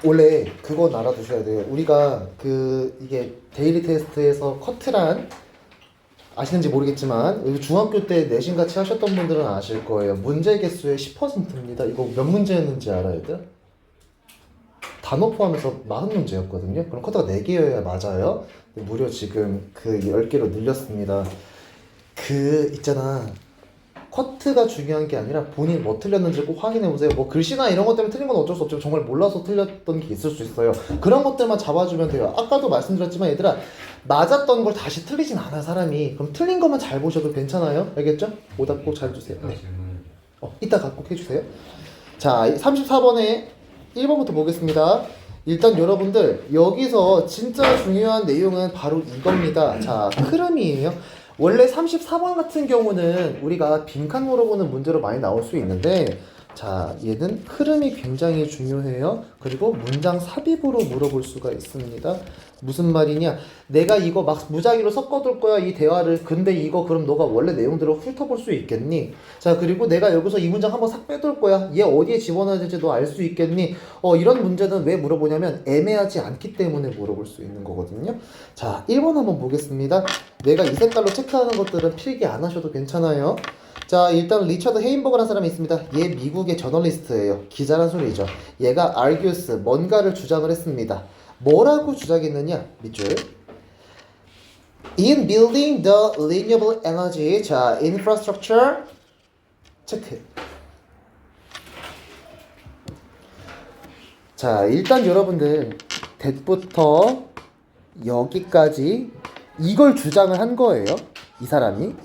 원래 그건 알아두셔야 돼요. 우리가 이게 데일리 테스트에서 커트란 아시는지 모르겠지만 중학교 때 내신 같이 하셨던 분들은 아실 거예요. 문제 개수의 10%입니다. 이거 몇 문제였는지 알아요, 얘들? 단어 포함해서 40문제였거든요. 그럼 커트가 4개여야 맞아요. 근데 무려 지금 10개로 늘렸습니다. 있잖아. 커트가 중요한 게 아니라 본인 뭐 틀렸는지 꼭 확인해보세요. 뭐 글씨나 이런 것 때문에 틀린 건 어쩔 수 없지만 정말 몰라서 틀렸던 게 있을 수 있어요. 그런 것들만 잡아주면 돼요. 아까도 말씀드렸지만 얘들아, 맞았던 걸 다시 틀리진 않아 사람이. 그럼 틀린 것만 잘 보셔도 괜찮아요. 알겠죠? 오답 꼭 잘 주세요. 네. 이따가 꼭 해주세요. 자, 34번에 1번부터 보겠습니다. 일단 여러분들 여기서 진짜 중요한 내용은 바로 이겁니다. 자, 흐름이에요. 원래 34번 같은 경우는 우리가 빈칸 물어보는 문제로 많이 나올 수 있는데, 자, 얘는 흐름이 굉장히 중요해요. 그리고 문장 삽입으로 물어볼 수가 있습니다. 무슨 말이냐? 내가 이거 막 무작위로 섞어둘 거야, 이 대화를. 근데 이거 그럼 너가 원래 내용대로 훑어볼 수 있겠니? 자, 그리고 내가 여기서 이 문장 한번 싹 빼둘 거야. 얘 어디에 집어넣어야 될지 너 알 수 있겠니? 이런 문제는 왜 물어보냐면 애매하지 않기 때문에 물어볼 수 있는 거거든요. 자, 1번 한번 보겠습니다. 내가 이 색깔로 체크하는 것들은 필기 안 하셔도 괜찮아요. 자, 일단 리처드 헤인버그라는 사람이 있습니다. 얘 미국의 저널리스트예요. 기자란 소리죠. 얘가 argues, 뭔가를 주장을 했습니다. 뭐라고 주장했느냐? 밑줄. In building the renewable energy, 자, infrastructure, 체크. 자, 일단 여러분들 that부터 여기까지 이걸 주장을 한 거예요. 이 사람이.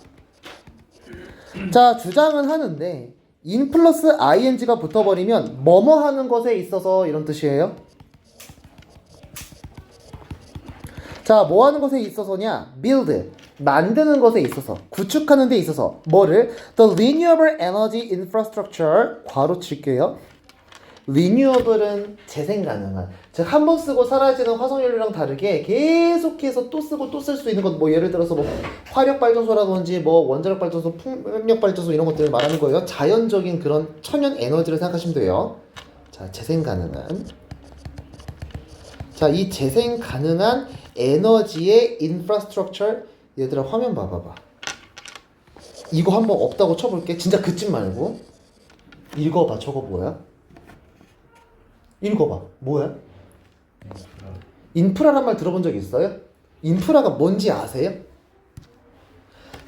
자, 주장은 하는데 in 플러스 ing가 붙어버리면 뭐뭐 하는 것에 있어서 이런 뜻이에요. 자, 뭐 하는 것에 있어서냐? build, 만드는 것에 있어서, 구축하는 데 있어서 뭐를? the renewable energy infrastructure, 괄호 칠게요. renewable은 재생 가능한, 즉 한 번 쓰고 사라지는 화석연료랑 다르게 계속해서 또 쓰고 또 쓸 수 있는 것, 뭐 예를 들어서 뭐 화력 발전소라든지 뭐 원자력 발전소, 풍력 발전소 이런 것들을 말하는 거예요. 자연적인 그런 천연 에너지를 생각하시면 돼요. 자, 재생 가능한. 자, 이 재생 가능한 에너지의 인프라스트럭처. 얘들아, 화면 봐봐봐. 이거 한번 없다고 쳐볼게. 진짜 긋지 말고 읽어봐. 저거 뭐야? 읽어봐. 뭐야? 인프라란 말 들어본 적 있어요? 인프라가 뭔지 아세요?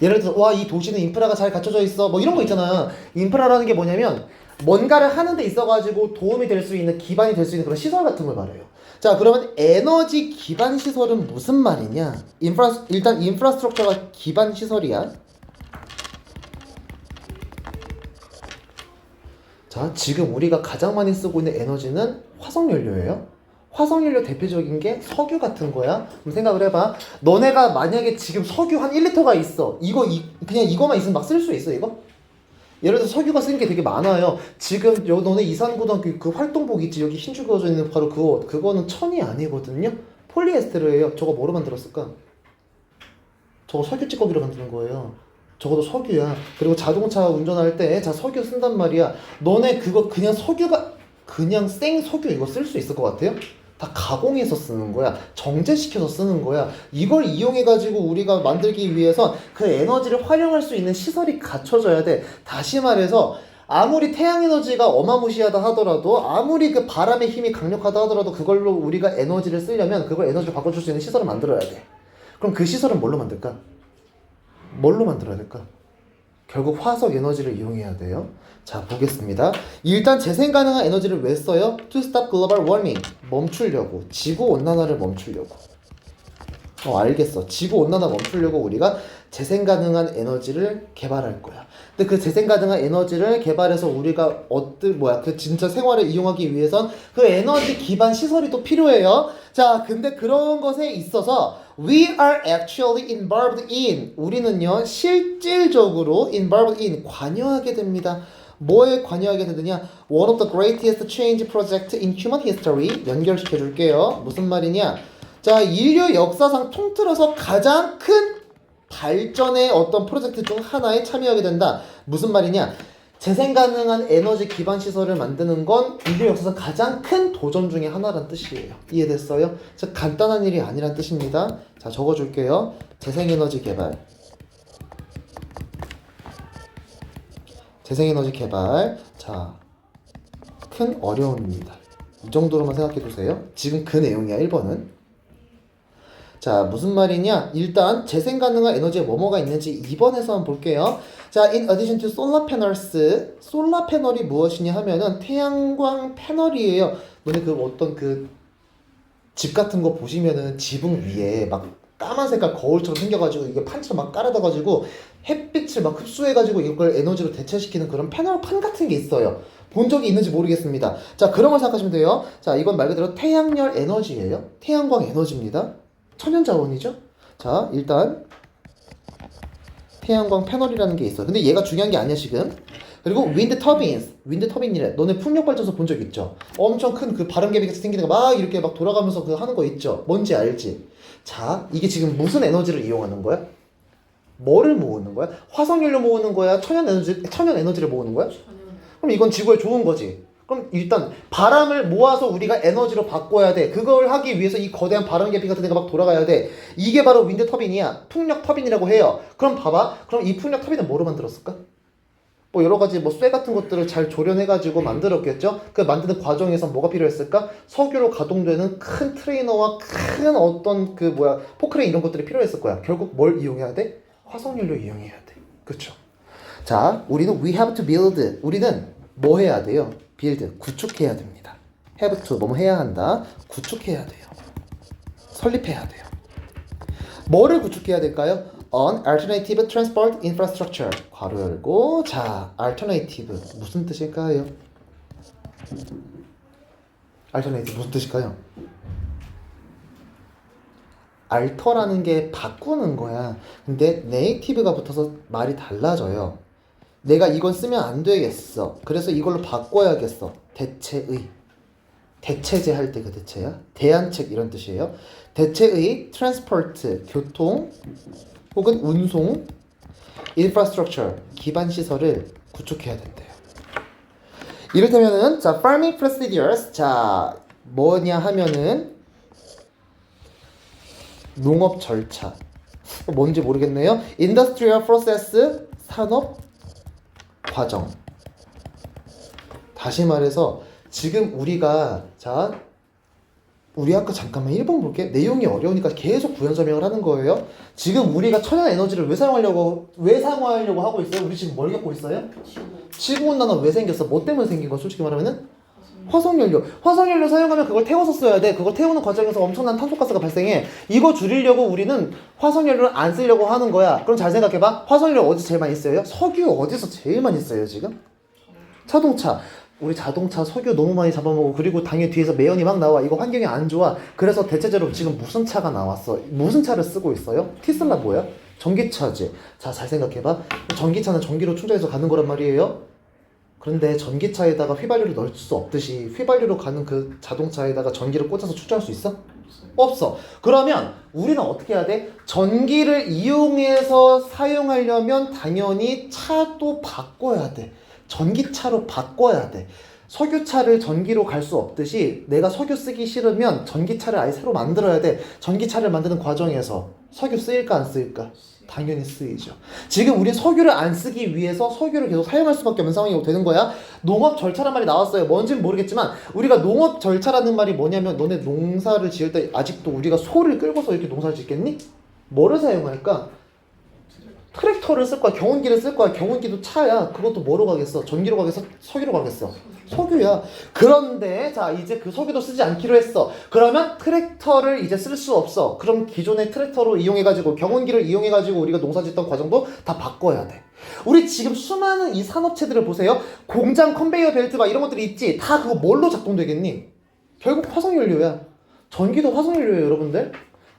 예를 들어서 와, 이 도시는 인프라가 잘 갖춰져 있어, 뭐 이런 거 있잖아. 인프라라는 게 뭐냐면 뭔가를 하는 데 있어가지고 도움이 될 수 있는, 기반이 될 수 있는 그런 시설 같은 걸 말해요. 자, 그러면 에너지 기반 시설은 무슨 말이냐? 일단 인프라스트럭처가 기반 시설이야. 자, 지금 우리가 가장 많이 쓰고 있는 에너지는 화석연료예요. 화석연료 대표적인 게 석유 같은 거야. 그럼 생각을 해봐. 너네가 만약에 지금 석유 한 1리터가 있어. 그냥 이거만 있으면 막 쓸 수 있어, 이거? 예를 들어 석유가 쓰는 게 되게 많아요. 지금 너네 이산고등학교 그 활동복 있지? 여기 흰줄 그어져 있는 바로 그거는 천이 아니거든요. 폴리에스테르예요. 저거 뭐로 만들었을까? 저거 석유 찌꺼기로 만드는 거예요. 적어도 석유야. 그리고 자동차 운전할 때 자, 석유 쓴단 말이야. 너네 그거 그냥 석유가 그냥 생 석유 이거 쓸 수 있을 것 같아요? 다 가공해서 쓰는 거야. 정제시켜서 쓰는 거야. 이걸 이용해가지고 우리가 만들기 위해서 그 에너지를 활용할 수 있는 시설이 갖춰져야 돼. 다시 말해서 아무리 태양에너지가 어마무시하다 하더라도, 아무리 그 바람의 힘이 강력하다 하더라도 그걸로 우리가 에너지를 쓰려면 그걸 에너지로 바꿔줄 수 있는 시설을 만들어야 돼. 그럼 그 시설은 뭘로 만들까? 뭘로 만들어야 될까? 결국 화석 에너지를 이용해야 돼요. 자, 보겠습니다. 일단 재생 가능한 에너지를 왜 써요? To stop global warming. 멈추려고. 지구온난화를 멈추려고. 알겠어. 지구온난화 멈추려고 우리가 재생 가능한 에너지를 개발할 거야. 근데 그 재생 가능한 에너지를 개발해서 우리가 그 진짜 생활에 이용하기 위해선 그 에너지 기반 시설이 또 필요해요. 자, 근데 그런 것에 있어서 we are actually involved in, 우리는요 실질적으로 involved in, 관여하게 됩니다. 뭐에 관여하게 되느냐? One of the greatest change project in human history. 연결시켜 줄게요. 무슨 말이냐? 자, 인류 역사상 통틀어서 가장 큰 발전의 어떤 프로젝트 중 하나에 참여하게 된다. 무슨 말이냐? 재생 가능한 에너지 기반 시설을 만드는 건 인류 역사에서 가장 큰 도전 중에 하나란 뜻이에요. 이해됐어요? 즉 간단한 일이 아니란 뜻입니다. 자, 적어줄게요. 재생에너지 개발. 재생에너지 개발. 자, 큰 어려움입니다. 이 정도로만 생각해 두세요. 지금 그 내용이야, 1번은. 자, 무슨 말이냐? 일단 재생 가능한 에너지에 뭐뭐가 있는지 2번에서 한번 볼게요. 자, in addition to solar panels, 솔라 패널이 무엇이냐 하면은 태양광 패널이에요. 너네 그 어떤 그 집 같은 거 보시면은 지붕 위에 막 까만 색깔 거울처럼 생겨가지고 이게 판처럼 막 깔아둬가지고 햇빛을 막 흡수해가지고 이걸 에너지로 대체시키는 그런 패널 판 같은 게 있어요. 본 적이 있는지 모르겠습니다. 자, 그런 걸 생각하시면 돼요. 자, 이건 말 그대로 태양열 에너지예요. 태양광 에너지입니다. 천연자원이죠. 자, 일단 태양광 패널이라는 게 있어. 근데 얘가 중요한 게 아니야 지금. 그리고 윈드 터빈스, 윈드 터빈이래. 너네 풍력발전소 본 적 있죠? 엄청 큰 그 바람개비 같이 생기는 거 막 이렇게 막 돌아가면서 그 하는 거 있죠? 뭔지 알지? 자, 이게 지금 무슨 에너지를 이용하는 거야? 뭐를 모으는 거야? 화석연료 모으는 거야? 천연 에너지를 모으는 거야? 그럼 이건 지구에 좋은 거지. 그럼 일단 바람을 모아서 우리가 에너지로 바꿔야 돼. 그걸 하기 위해서 이 거대한 바람개비 같은 데가 막 돌아가야 돼. 이게 바로 윈드 터빈이야. 풍력 터빈이라고 해요. 그럼 봐봐. 그럼 이 풍력 터빈은 뭐로 만들었을까? 뭐 여러 가지 뭐 쇠 같은 것들을 잘 조련해가지고 만들었겠죠. 그 만드는 과정에서 뭐가 필요했을까? 석유로 가동되는 큰 트레이너와 큰 어떤 그 뭐야 포크레인 이런 것들이 필요했을 거야. 결국 뭘 이용해야 돼? 화석연료 이용해야 돼. 그렇죠? 자, 우리는 we have to build. 우리는 뭐 해야 돼요? build, 구축해야 됩니다. have to, 뭐뭐 해야 한다. 구축해야 돼요. 설립해야 돼요. 뭐를 구축해야 될까요? On alternative transport infrastructure. 괄호 열고. 자, alternative 무슨 뜻일까요? alternative 무슨 뜻일까요? alter라는 게 바꾸는 거야. 근데 native가 붙어서 말이 달라져요. 내가 이건 쓰면 안 되겠어. 그래서 이걸로 바꿔야겠어. 대체의. 대체제 할 때 그 대체야. 대안책 이런 뜻이에요. 대체의 transport, 교통 혹은 운송, infrastructure, 기반 시설을 구축해야 된대요. 이를테면은 자, farming procedures. 자, 뭐냐 하면은 농업 절차. 뭔지 모르겠네요. industrial process, 산업 과정. 다시 말해서 지금 우리가 자 우리 아까 잠깐만 1번 볼게. 내용이 어려우니까 계속 부연 설명을 하는 거예요. 지금 우리가 천연 에너지를 왜 사용하려고 하고 있어요? 우리 지금 뭘 겪고 있어요? 지구온난화 왜 생겼어? 뭐 때문에 생긴 거? 솔직히 말하면은 화석연료. 화석연료 사용하면 그걸 태워서 써야 돼. 그걸 태우는 과정에서 엄청난 탄소가스가 발생해. 이거 줄이려고 우리는 화석연료를 안 쓰려고 하는 거야. 그럼 잘 생각해봐. 화석연료 어디서 제일 많이 써요? 석유 어디서 제일 많이 써요 지금? 자동차. 우리 자동차 석유 너무 많이 잡아먹고 그리고 당연히 뒤에서 매연이 막 나와. 이거 환경이 안 좋아. 그래서 대체적으로 지금 무슨 차가 나왔어? 무슨 차를 쓰고 있어요? 테슬라 뭐야? 전기차지. 자, 잘 생각해봐. 전기차는 전기로 충전해서 가는 거란 말이에요. 그런데 전기차에다가 휘발유를 넣을 수 없듯이 휘발유로 가는 그 자동차에다가 전기를 꽂아서 충전할 수 있어? 없어. 그러면 우리는 어떻게 해야 돼? 전기를 이용해서 사용하려면 당연히 차도 바꿔야 돼. 전기차로 바꿔야 돼. 석유차를 전기로 갈 수 없듯이 내가 석유 쓰기 싫으면 전기차를 아예 새로 만들어야 돼. 전기차를 만드는 과정에서 석유 쓰일까 안 쓰일까? 당연히 쓰이죠. 지금 우리 석유를 안 쓰기 위해서 석유를 계속 사용할 수밖에 없는 상황이 되는 거야. 농업 절차란 말이 나왔어요. 뭔지는 모르겠지만 우리가 농업 절차라는 말이 뭐냐면 너네 농사를 지을 때 아직도 우리가 소를 끌고서 이렇게 농사를 짓겠니? 뭐를 사용할까? 트랙터를 쓸 거야. 경운기를 쓸 거야. 경운기도 차야. 그것도 뭐로 가겠어? 전기로 가겠어? 석유로 가겠어? 석유야. 그런데 자 이제 그 석유도 쓰지 않기로 했어. 그러면 트랙터를 이제 쓸 수 없어. 그럼 기존의 트랙터로 이용해가지고 경운기를 이용해가지고 우리가 농사짓던 과정도 다 바꿔야 돼. 우리 지금 수많은 이 산업체들을 보세요. 공장 컨베이어 벨트 막 이런 것들이 있지. 다 그거 뭘로 작동되겠니? 결국 화석연료야. 전기도 화석연료예요, 여러분들.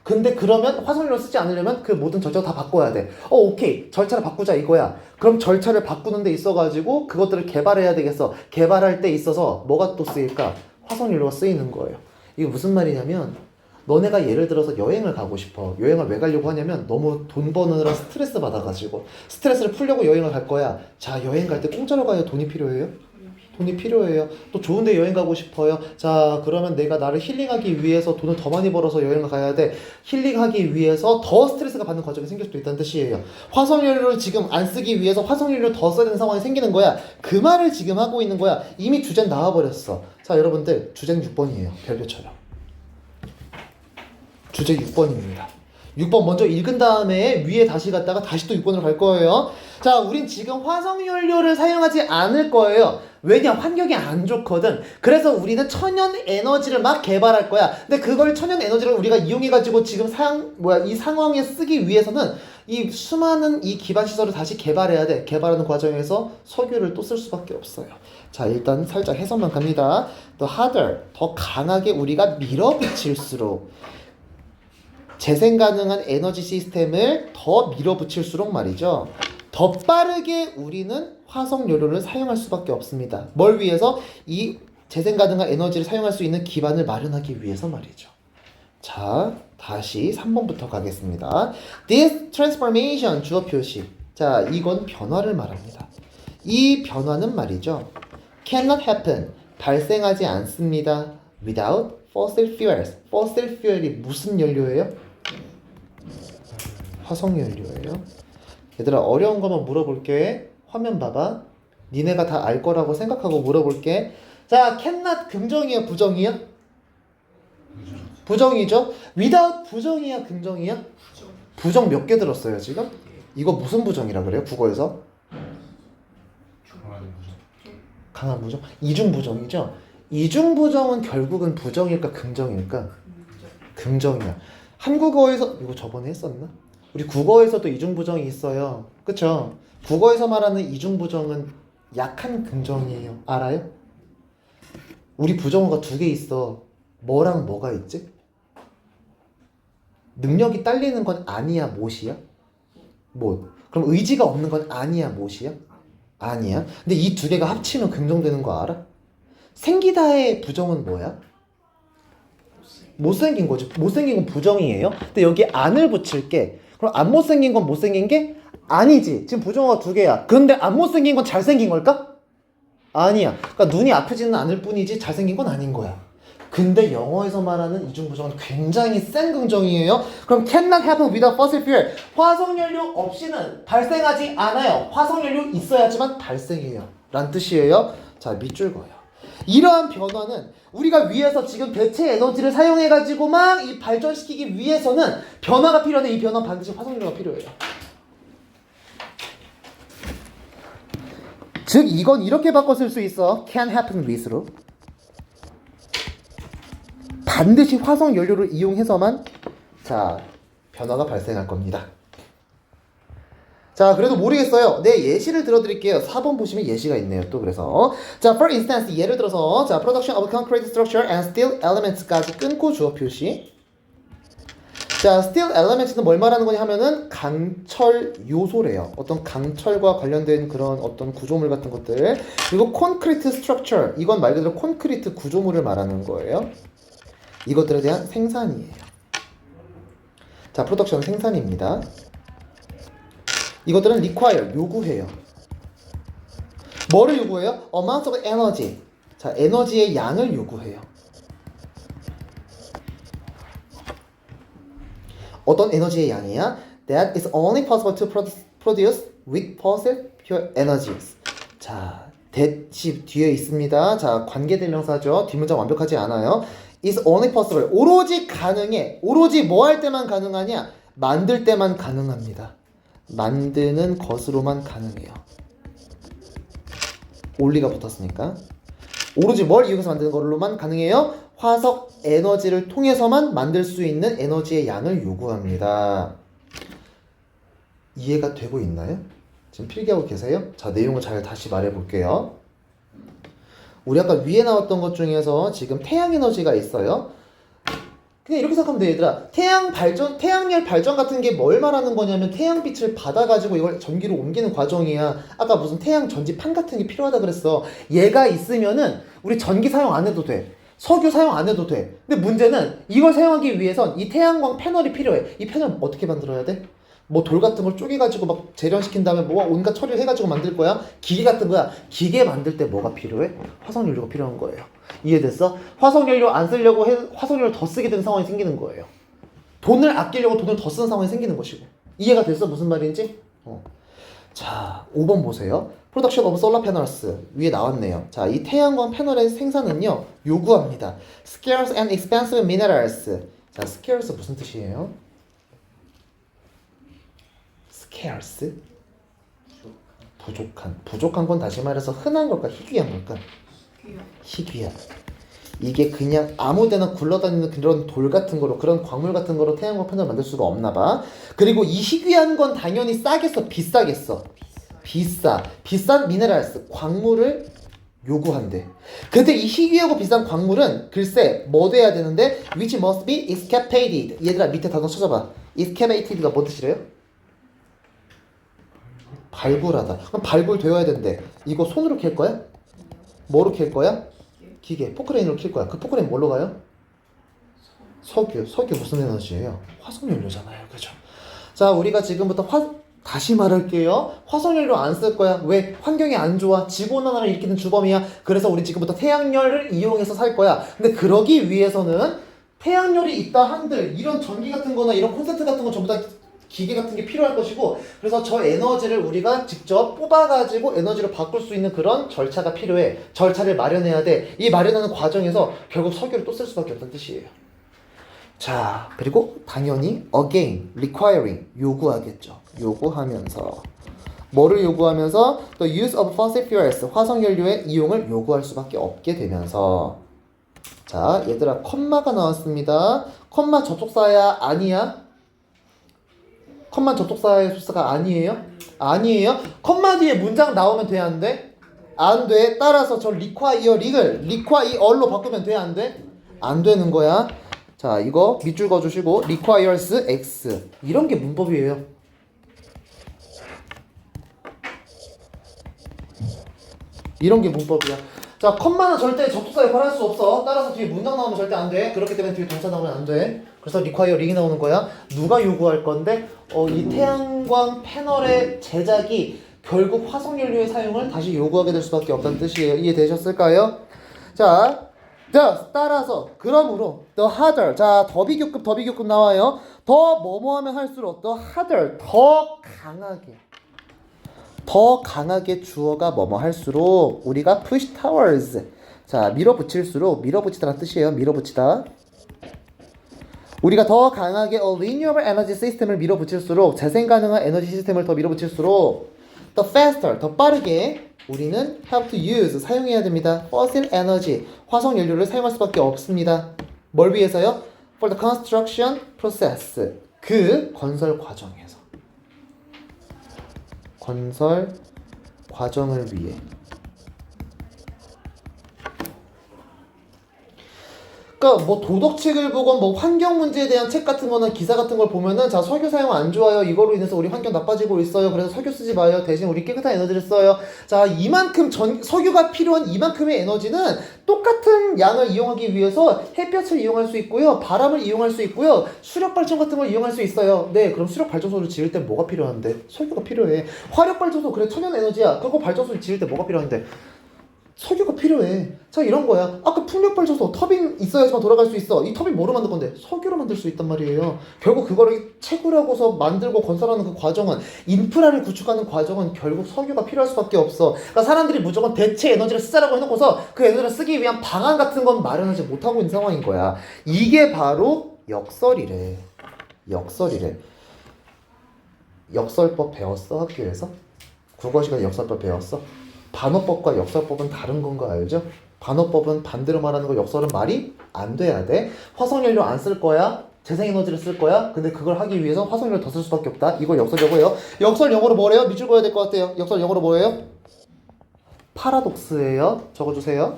근데 그러면 화석연료 쓰지 않으려면 그 모든 절차를 다 바꿔야 돼. 오케이. 절차를 바꾸자 이거야. 그럼 절차를 바꾸는 데 있어가지고 그것들을 개발해야 되겠어. 개발할 때 있어서 뭐가 또 쓰일까? 화석연료가 쓰이는 거예요. 이게 무슨 말이냐면 너네가 예를 들어서 여행을 가고 싶어. 여행을 왜 가려고 하냐면 너무 돈 버느라 스트레스 받아가지고 스트레스를 풀려고 여행을 갈 거야. 자, 여행 갈 때 공짜로 가야 돈이 필요해요? 돈이 필요해요. 또 좋은데 여행 가고 싶어요. 자, 그러면 내가 나를 힐링하기 위해서 돈을 더 많이 벌어서 여행을 가야 돼. 힐링하기 위해서 더 스트레스가 받는 과정이 생길 수도 있다는 뜻이에요. 화석연료를 지금 안 쓰기 위해서 화석연료를 더 써야 되는 상황이 생기는 거야. 그 말을 지금 하고 있는 거야. 이미 주제는 나와버렸어. 자, 여러분들 주제는 6번이에요. 별표처럼. 주제 6번입니다. 6번 먼저 읽은 다음에 위에 다시 갔다가 다시 또 6번으로 갈 거예요. 자, 우린 지금 화석연료를 사용하지 않을 거예요. 왜냐? 환경이 안 좋거든. 그래서 우리는 천연 에너지를 막 개발할 거야. 근데 그걸 천연 에너지를 우리가 이용해가지고 지금 이 상황에 쓰기 위해서는 이 수많은 이 기반 시설을 다시 개발해야 돼. 개발하는 과정에서 석유를 또 쓸 수밖에 없어요. 자, 일단 살짝 해석만 갑니다. The harder, 더 강하게 우리가 밀어붙일수록 재생 가능한 에너지 시스템을 더 밀어붙일수록 말이죠. 더 빠르게 우리는 화석 연료를 사용할 수밖에 없습니다. 뭘 위해서? 이 재생 가능한 에너지를 사용할 수 있는 기반을 마련하기 위해서 말이죠. 자, 다시 3번부터 가겠습니다. This transformation, 주어 표시. 자, 이건 변화를 말합니다. 이 변화는 말이죠. cannot happen, 발생하지 않습니다. without fossil fuels. fossil fuel이 무슨 연료예요? 화석연료예요. 얘들아, 어려운 거만 물어볼게. 화면 봐봐. 니네가 다 알 거라고 생각하고 물어볼게. 자, cannot 긍정이야, 부정이야? 부정이죠. without 부정이야, 긍정이야? 부정 몇 개 들었어요 지금? 이거 무슨 부정이라 그래요? 국어에서? 강한 부정? 이중 부정이죠. 이중 부정은 결국은 부정일까 긍정일까? 긍정이야. 한국어에서 이거 저번에 했었나? 우리 국어에서도 이중부정이 있어요. 그쵸? 국어에서 말하는 이중부정은 약한 긍정이에요. 알아요? 우리 부정어가 2개 있어. 뭐랑 뭐가 있지? 능력이 딸리는 건 아니야, 못이야? 못. 그럼 의지가 없는 건 아니야, 못이야? 아니야. 근데 이 2개가 합치면 긍정되는 거 알아? 생기다의 부정은 뭐야? 못생긴 거지. 못생긴 건 부정이에요. 근데 여기 안을 붙일게. 그럼 안 못생긴 건 못생긴 게 아니지. 지금 부정어가 2개야. 근데 안 못생긴 건 잘생긴 걸까? 아니야. 그러니까 눈이 아프지는 않을 뿐이지 잘생긴 건 아닌 거야. 근데 영어에서 말하는 이중부정은 굉장히 센 긍정이에요. 그럼 cannot happen without fossil fuel. 화석연료 없이는 발생하지 않아요. 화석연료 있어야지만 발생해요. 란 뜻이에요. 자, 밑줄 그어요. 이러한 변화는 우리가 위해서 지금 대체 에너지를 사용해가지고 막 이 발전시키기 위해서는 변화가 필요한데 이 변화는 반드시 화석연료가 필요해요. 즉 이건 이렇게 바꿔 쓸 수 있어. can happen with로. 반드시 화석연료를 이용해서만 자 변화가 발생할 겁니다. 자, 그래도 모르겠어요. 네, 예시를 들어드릴게요. 4번 보시면 예시가 있네요. 또 그래서 자, for instance, 예를 들어서 자, production of concrete structure and steel elements까지 끊고 주어 표시. 자, steel elements는 뭘 말하는 거냐 하면은 강철 요소래요. 어떤 강철과 관련된 그런 어떤 구조물 같은 것들. 그리고 concrete structure, 이건 말 그대로 콘크리트 구조물을 말하는 거예요. 이것들에 대한 생산이에요. 자, production 생산입니다. 이것들은 require, 요구해요. 뭐를 요구해요? amount of energy. 자, 에너지의 양을 요구해요. 어떤 에너지의 양이야? That is only possible to produce with fossil fuel energies. 자, that 뒤에 있습니다. 자, 관계대명사죠. 뒷문장 완벽하지 않아요. is only possible. 오로지 가능해. 오로지 뭐 할 때만 가능하냐? 만들 때만 가능합니다. 만드는 것으로만 가능해요. 올리가 붙었으니까. 오로지 뭘 이용해서 만드는 걸로만 가능해요? 화석 에너지를 통해서만 만들 수 있는 에너지의 양을 요구합니다. 이해가 되고 있나요? 지금 필기하고 계세요? 자, 내용을 잘 다시 말해볼게요. 우리 아까 위에 나왔던 것 중에서 지금 태양 에너지가 있어요. 그냥 이렇게 생각하면 돼, 얘들아. 태양열 발전 같은 게 뭘 말하는 거냐면 태양빛을 받아가지고 이걸 전기로 옮기는 과정이야. 아까 무슨 태양 전지판 같은 게 필요하다 그랬어. 얘가 있으면은 우리 전기 사용 안 해도 돼. 석유 사용 안 해도 돼. 근데 문제는 이걸 사용하기 위해선 이 태양광 패널이 필요해. 이 패널 어떻게 만들어야 돼? 뭐 돌 같은 걸 쪼개가지고 막 재련시킨 다음에 뭐 온갖 처리를 해가지고 만들 거야? 기계 같은 거야. 기계 만들 때 뭐가 필요해? 화석연료가 필요한 거예요. 이해됐어? 화석연료 안 쓰려고 화석연료 더 쓰게 되는 상황이 생기는 거예요. 돈을 아끼려고 돈을 더 쓰는 상황이 생기는 것이고. 이해가 됐어? 무슨 말인지? 자, 5번 보세요. Production of solar panels 위에 나왔네요. 자, 이 태양광 패널의 생산은요 요구합니다. Scarce and expensive minerals. 자, scarce 무슨 뜻이에요? scarce? 부족한. 부족한 건 다시 말해서 흔한 걸까? 희귀한 걸까? 희귀한. 이게 그냥 아무데나 굴러다니는 그런 돌 같은 거로, 그런 광물 같은 거로 태양광 패널 만들 수가 없나 봐. 그리고 이 희귀한 건 당연히 싸겠어, 비싸겠어? 비싼 미네랄스, 광물을 요구한대. 근데 이 희귀하고 비싼 광물은 글쎄 뭐 돼야 되는데 which must be excavated. 얘들아 밑에 단어 찾아봐. excavated가 뭔 뜻이래요? 발굴하다. 그럼 발굴되어야 된대. 이거 손으로 캘 거야? 뭐로 캘 거야? 기계, 포크레인으로 킬 거야. 그 포크레인 뭘로 가요? 석유 무슨 에너지예요? 화석연료잖아요. 그죠? 자, 우리가 지금부터 다시 말할게요. 화석연료 안 쓸 거야. 왜? 환경이 안 좋아. 지구온난화를 일으키는 주범이야. 그래서 우리 지금부터 태양열을 이용해서 살 거야. 근데 그러기 위해서는 태양열이 있다 한들 이런 전기 같은 거나 이런 콘센트 같은 거 전부 다 기계 같은 게 필요할 것이고, 그래서 저 에너지를 우리가 직접 뽑아가지고 에너지로 바꿀 수 있는 그런 절차가 필요해. 절차를 마련해야 돼. 이 마련하는 과정에서 결국 석유를 또 쓸 수밖에 없다는 뜻이에요. 자, 그리고 당연히 again, requiring, 요구하겠죠. 요구하면서 뭐를 요구하면서 the use of fossil fuels, 화석연료의 이용을 요구할 수밖에 없게 되면서. 자, 얘들아 컴마가 나왔습니다. 컴마 접속사야 아니야? 컴마 접속사의 소스가 아니에요? 아니에요? 컴마 뒤에 문장 나오면 돼, 안 돼? 안 돼. 따라서 저 require로 바꾸면 돼, 안 돼? 안 되는 거야. 자, 이거 밑줄 그어주시고 requires x, 이런 게 문법이에요. 이런 게 문법이야. 자, 컴마는 절대 접속사 역할을 할 수 없어. 따라서 뒤에 문장 나오면 절대 안 돼. 그렇기 때문에 뒤에 동사 나오면 안 돼. 그래서 requiring이 나오는 거야. 누가 요구할 건데? 이 태양광 패널의 제작이 결국 화석연료의 사용을 다시 요구하게 될 수밖에 없다는 뜻이에요. 이해되셨을까요? 자, 따라서 그러므로 the harder, 자 더비교급 나와요. 더 뭐뭐하면 할수록 the harder, 더 강하게 주어가 뭐뭐 할수록 우리가 push towards, 자 밀어붙이다라는 뜻이에요. 밀어붙이다. 우리가 더 강하게 renewable energy 시스템을 밀어붙일수록, 재생 가능한 에너지 시스템을 더 밀어붙일수록 the faster, 더 빠르게 우리는 have to use, 사용해야 됩니다. fossil energy, 화석연료를 사용할 수밖에 없습니다. 뭘 위해서요? for the construction process, 그 건설 과정을 위해. 그러니까 뭐 도덕책을 보건 뭐 환경 문제에 대한 책 같은 거나 기사 같은 걸 보면은, 자 석유 사용 안 좋아요. 이거로 인해서 우리 환경 나빠지고 있어요. 그래서 석유 쓰지 마요. 대신 우리 깨끗한 에너지를 써요. 자, 이만큼 석유가 필요한 이만큼의 에너지는 똑같은 양을 이용하기 위해서 햇볕을 이용할 수 있고요. 바람을 이용할 수 있고요. 수력 발전 같은 걸 이용할 수 있어요. 네, 그럼 수력 발전소를 지을 때 뭐가 필요한데? 석유가 필요해. 화력 발전소, 그래 천연 에너지야. 그거 발전소를 지을 때 뭐가 필요한데? 석유가 필요해. 자, 이런 거야. 아까 풍력 발전소 터빈 있어야지만 돌아갈 수 있어. 이 터빈 뭐로 만들 건데? 석유로 만들 수 있단 말이에요. 결국 그거를 채굴하고서 만들고 건설하는 그 과정은, 인프라를 구축하는 과정은 결국 석유가 필요할 수밖에 없어. 그러니까 사람들이 무조건 대체 에너지를 쓰자라고 해놓고서 그 에너지를 쓰기 위한 방안 같은 건 마련하지 못하고 있는 상황인 거야. 이게 바로 역설이래. 역설법 배웠어? 학교에서? 국어 시간에 역설법 배웠어? 반어법과 역설법은 다른 건 거 알죠? 반어법은 반대로 말하는 거, 역설은 말이 안 돼야 돼. 화석연료 안 쓸 거야. 재생에너지를 쓸 거야. 근데 그걸 하기 위해서 화석연료를 더 쓸 수밖에 없다. 이걸 역설이라고 해요. 역설 영어로 뭐래요? 밑줄 그어야 될 것 같아요. 역설 영어로 뭐예요? 파라독스예요. 적어주세요.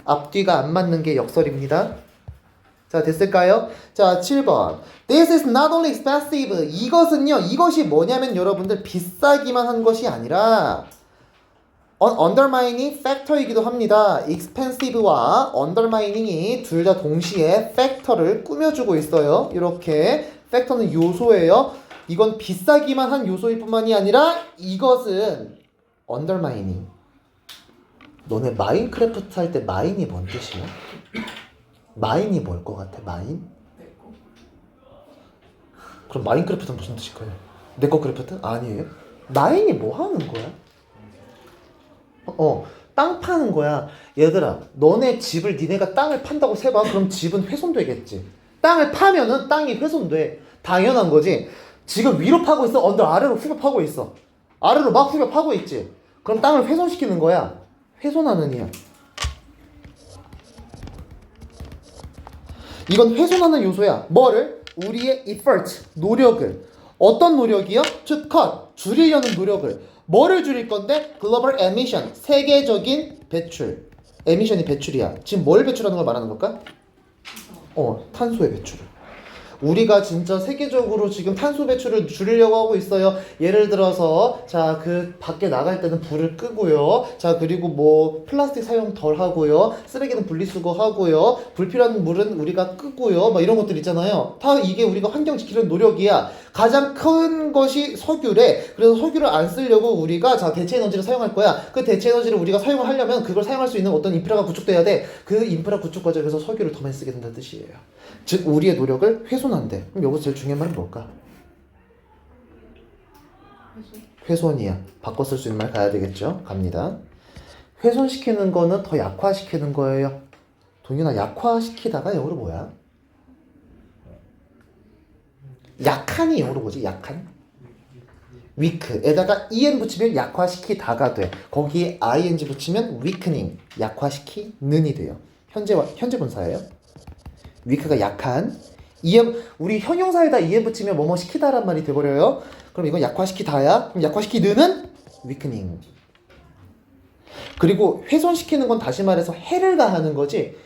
앞뒤가 안 맞는 게 역설입니다. 자, 됐을까요? 자, 7번. This is not only expensive. 이것이 뭐냐면 여러분들 비싸기만 한 것이 아니라 undermining factor이기도 합니다. expensive와 undermining이 둘 다 동시에 factor를 꾸며주고 있어요. 이렇게 factor는 요소예요. 이건 비싸기만 한 요소일 뿐만이 아니라 이것은 undermining. 너네 마인크래프트 할 때 마인이 뭔 뜻이야? 마인이 뭘 것 같아? 마인? 그럼 마인크래프트는 무슨 뜻일까요? 내거 크래프트? 아니에요. 마인이 뭐 하는 거야? 땅 파는 거야. 얘들아, 너네 집을 니네가 땅을 판다고 세봐. 그럼 집은 훼손되겠지. 땅을 파면은 땅이 훼손돼. 당연한 거지. 지금 위로 파고 있어? 언더 아래로 후벼 파고 있어. 아래로 막 후벼 파고 있지. 그럼 땅을 훼손시키는 거야. 훼손하는 이야. 이건 훼손하는 요소야. 뭐를? 우리의 effort, 노력을. 어떤 노력이요? To cut, 줄이려는 노력을. 뭐를 줄일 건데? Global emission, 세계적인 배출. emission이 배출이야. 지금 뭘 배출하는 걸 말하는 걸까? 탄소의 배출을. 우리가 진짜 세계적으로 지금 탄소 배출을 줄이려고 하고 있어요. 예를 들어서 자, 그 밖에 나갈 때는 불을 끄고요. 자, 그리고 뭐 플라스틱 사용 덜 하고요. 쓰레기는 분리수거 하고요. 불필요한 물은 우리가 끄고요. 막 이런 것들 있잖아요. 다 이게 우리가 환경 지키려는 노력이야. 가장 큰 것이 석유래. 그래서 석유를 안 쓰려고 우리가 자, 대체 에너지를 사용할 거야. 그 대체 에너지를 우리가 사용을 하려면 그걸 사용할 수 있는 어떤 인프라가 구축돼야 돼. 그 인프라 구축 과정에서 석유를 더 많이 쓰게 된다는 뜻이에요. 즉 우리의 노력을 훼손한대. 그럼 여기서 제일 중요한 말은 뭘까? 훼손이야. 바꿔 쓸 수 있는 말 가야 되겠죠? 갑니다. 훼손시키는 거는 더 약화시키는 거예요. 동윤아, 약화시키다가 영어로 뭐야? 약한이 영어로 뭐지? 약한? weak에다가 en 붙이면 약화시키다가 돼. 거기에 ing 붙이면 weakening, 약화시키는이 돼요. 현재 분사예요. weak가 약한. 우리 형용사에다 en 붙이면 뭐뭐 시키다란 말이 돼버려요. 그럼 이건 약화시키다야. 그럼 약화시키는은 weakening. 그리고 훼손시키는 건 다시 말해서 해를 가하는 거지.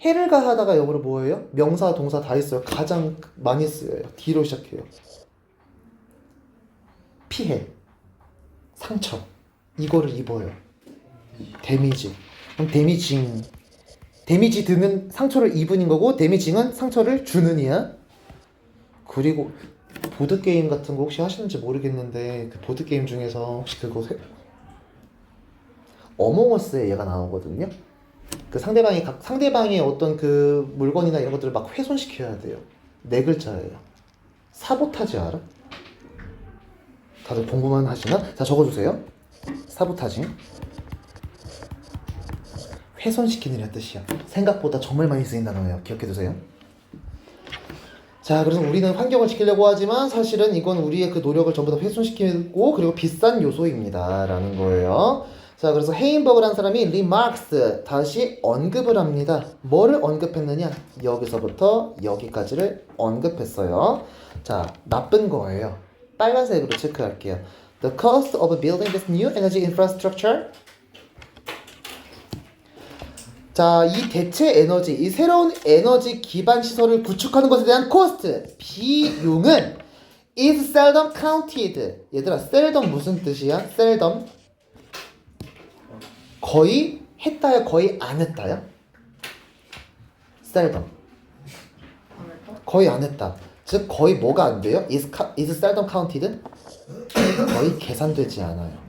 해를 가하다가 영어로 뭐예요? 명사, 동사 다 있어요. 가장 많이 쓰여요. D로 시작해요. 피해, 상처, 이거를 입어요. 데미지. 그럼 데미징. 데미지 드는 상처를 입은인 거고, 데미징은 상처를 주는 이야. 그리고 보드게임 같은 거 혹시 하시는지 모르겠는데, 그 보드게임 중에서 혹시 그거 어몽어스에 얘가 나오거든요. 그 상대방의 어떤 그 물건이나 이런 것들을 막 훼손시켜야 돼요. 4글자예요. 사보타지 알아? 다들 공부만 하시나? 자, 적어주세요. 사보타지. 훼손시키는 뜻이야. 생각보다 정말 많이 쓰인 단어예요. 기억해두세요. 자, 그래서 우리는 환경을 지키려고 하지만 사실은 이건 우리의 그 노력을 전부 다 훼손시키고 그리고 비싼 요소입니다. 라는 거예요. 자, 그래서 헤인버그라는 사람이 remarks, 다시 언급을 합니다. 뭐를 언급했느냐? 여기서부터 여기까지를 언급했어요. 자, 나쁜 거예요. 빨간색으로 체크할게요. The cost of building this new energy infrastructure. 자, 이 대체 에너지, 이 새로운 에너지 기반 시설을 구축하는 것에 대한 코스트, 비용은 is seldom counted. 얘들아, seldom 무슨 뜻이야? seldom. 거의 했다야, 거의 안 했다야? seldom. 거의 안 했다. 즉, 거의 뭐가 안 돼요? is seldom counted? 거의 계산되지 않아요.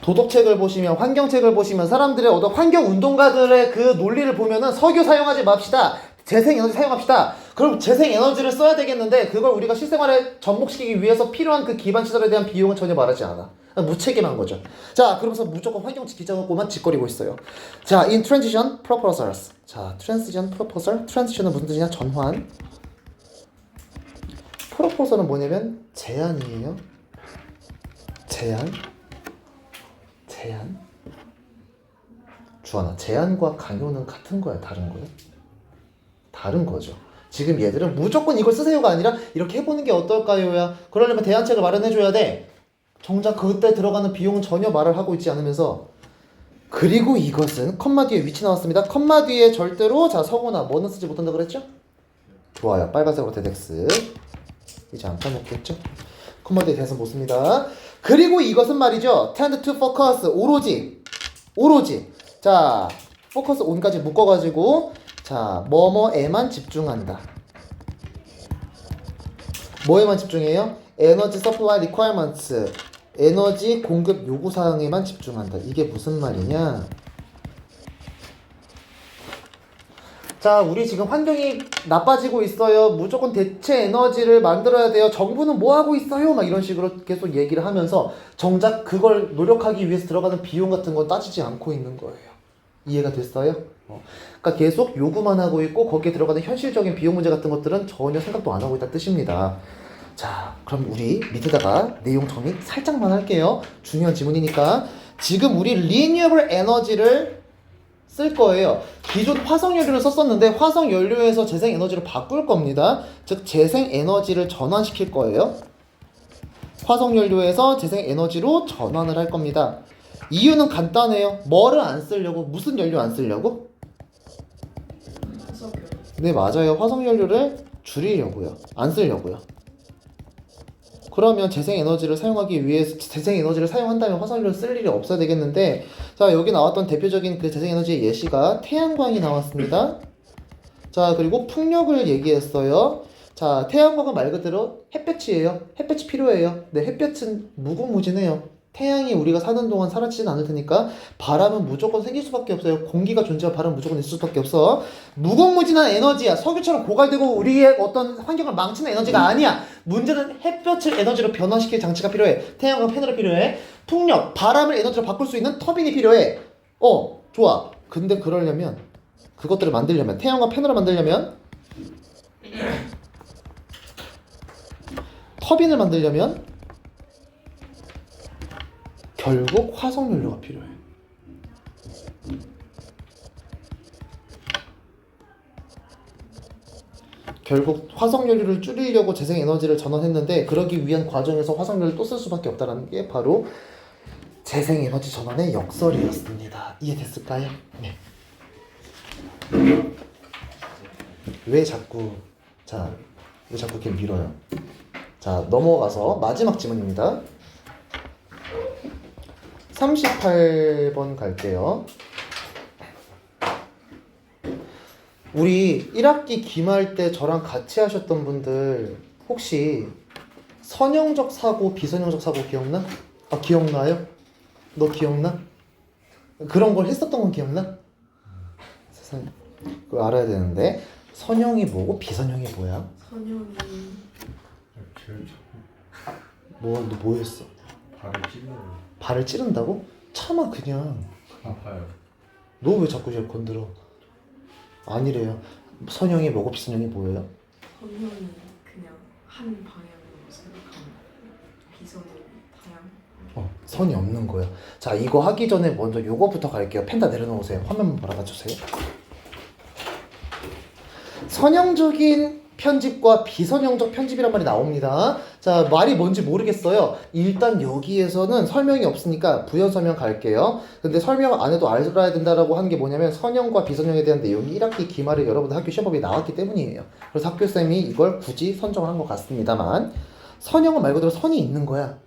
도덕책을 보시면, 환경책을 보시면 사람들의 어떤 환경운동가들의 그 논리를 보면은 석유 사용하지 맙시다. 재생에너지 사용합시다. 그럼 재생에너지를 써야 되겠는데 그걸 우리가 실생활에 접목시키기 위해서 필요한 그 기반시설에 대한 비용은 전혀 말하지 않아. 무책임한 거죠. 자, 그러면서 무조건 환경 지키자고만 짓거리고 있어요. 자, in transition proposals. 자, transition proposal. transition은 무슨 뜻이냐? 전환. proposal은 뭐냐면 제안이에요. 제안. 주하나, 제안과 강요는 같은 거야, 다른 거야? 다른 거죠. 지금 얘들은 무조건 이걸 쓰세요가 아니라 이렇게 해보는 게 어떨까요야. 그러려면 대안책을 마련해줘야 돼. 정작 그때 들어가는 비용은 전혀 말을 하고 있지 않으면서. 그리고 이것은 컴마 뒤에 위치 나왔습니다. 컴마 뒤에 절대로 자, 성우나 뭐는 쓰지 못한다 그랬죠? 좋아요. 빨간색으로 대덱스. 이제 안 까먹겠죠? 커머드에 대해서 못 씁니다. 그리고 이것은 말이죠. tend to focus. 오로지. 자, focus on까지 묶어가지고 자, 뭐뭐에만 집중한다. 뭐에만 집중해요? 에너지 supply requirements. 에너지 공급 요구사항에만 집중한다. 이게 무슨 말이냐? 자, 우리 지금 환경이 나빠지고 있어요. 무조건 대체 에너지를 만들어야 돼요. 정부는 뭐 하고 있어요? 막 이런 식으로 계속 얘기를 하면서 정작 그걸 노력하기 위해서 들어가는 비용 같은 건 따지지 않고 있는 거예요. 이해가 됐어요? 그러니까 계속 요구만 하고 있고 거기에 들어가는 현실적인 비용 문제 같은 것들은 전혀 생각도 안 하고 있다는 뜻입니다. 자, 그럼 우리 밑에다가 내용 정리 살짝만 할게요. 중요한 지문이니까. 지금 우리 리뉴얼 에너지를 쓸 거예요. 기존 화석연료를 썼었는데 화석연료에서 재생에너지로 바꿀 겁니다. 즉 재생에너지를 전환시킬 거예요. 화석연료에서 재생에너지로 전환을 할 겁니다. 이유는 간단해요. 뭐를 안 쓰려고? 무슨 연료 안 쓰려고? 화석연료. 네, 맞아요. 화석연료를 줄이려고요. 안 쓰려고요. 그러면 재생에너지를 사용하기 위해서 재생에너지를 사용한다면 화석연료를 쓸 일이 없어야 되겠는데, 자, 여기 나왔던 대표적인 그 재생에너지의 예시가 태양광이 나왔습니다. 자, 그리고 풍력을 얘기했어요. 자, 태양광은 말 그대로 햇볕이에요. 햇볕이 필요해요. 네, 햇볕은 무궁무진해요. 태양이 우리가 사는 동안 사라지진 않을 테니까 바람은 무조건 생길 수밖에 없어요. 공기가 존재하면 바람은 무조건 있을 수밖에 없어. 무궁무진한 에너지야. 석유처럼 고갈되고 우리의 어떤 환경을 망치는 에너지가 아니야. 문제는 햇볕을 에너지로 변화시킬 장치가 필요해. 태양광 패널이 필요해. 풍력, 바람을 에너지로 바꿀 수 있는 터빈이 필요해. 좋아. 근데 그러려면 그것들을 만들려면 태양광 패널을 만들려면 터빈을 만들려면 결국 화석연료가 필요해. 결국 화석연료를 줄이려고 재생에너지를 전환했는데 그러기 위한 과정에서 화석연료를 또 쓸 수밖에 없다는 게 바로 재생에너지 전환의 역설이었습니다. 이해됐을까요? 네. 왜 자꾸 이렇게 밀어요? 자, 넘어가서 마지막 지문입니다. 38번 갈게요. 우리 1학기 기말 때 저랑 같이 하셨던 분들 혹시 선형적 사고, 비선형적 사고 기억나? 기억나요? 너 기억나? 그런 걸 했었던 건 기억나? 세상에, 그거 알아야 되는데 선형이 뭐고 비선형이 뭐야? 선영이 너 뭐 했어? 발을 찔러요. 발을 찌른다고? 참아 그냥. 아파요. 너 왜 자꾸 쟤 건드려? 아니래요. 선형이 뭐고 비선형이 뭐예요? 선영이 그냥 한 방향으로 생각하는 비선이 다양. 선이 없는 거예요. 자, 이거 하기 전에 먼저 요거부터 갈게요. 펜 다 내려놓으세요. 화면 바라봐 주세요. 선형적인 편집과 비선형적 편집이란 말이 나옵니다. 자, 말이 뭔지 모르겠어요. 일단 여기에서는 설명이 없으니까 부연 설명 갈게요. 근데 설명 안 해도 알아야 된다라고 하는 게 뭐냐면 선형과 비선형에 대한 내용이 1학기 기말에 여러분들 학교 시험법에 나왔기 때문이에요. 그래서 학교쌤이 이걸 굳이 선정을 한 것 같습니다만, 선형은 말 그대로 선이 있는 거야.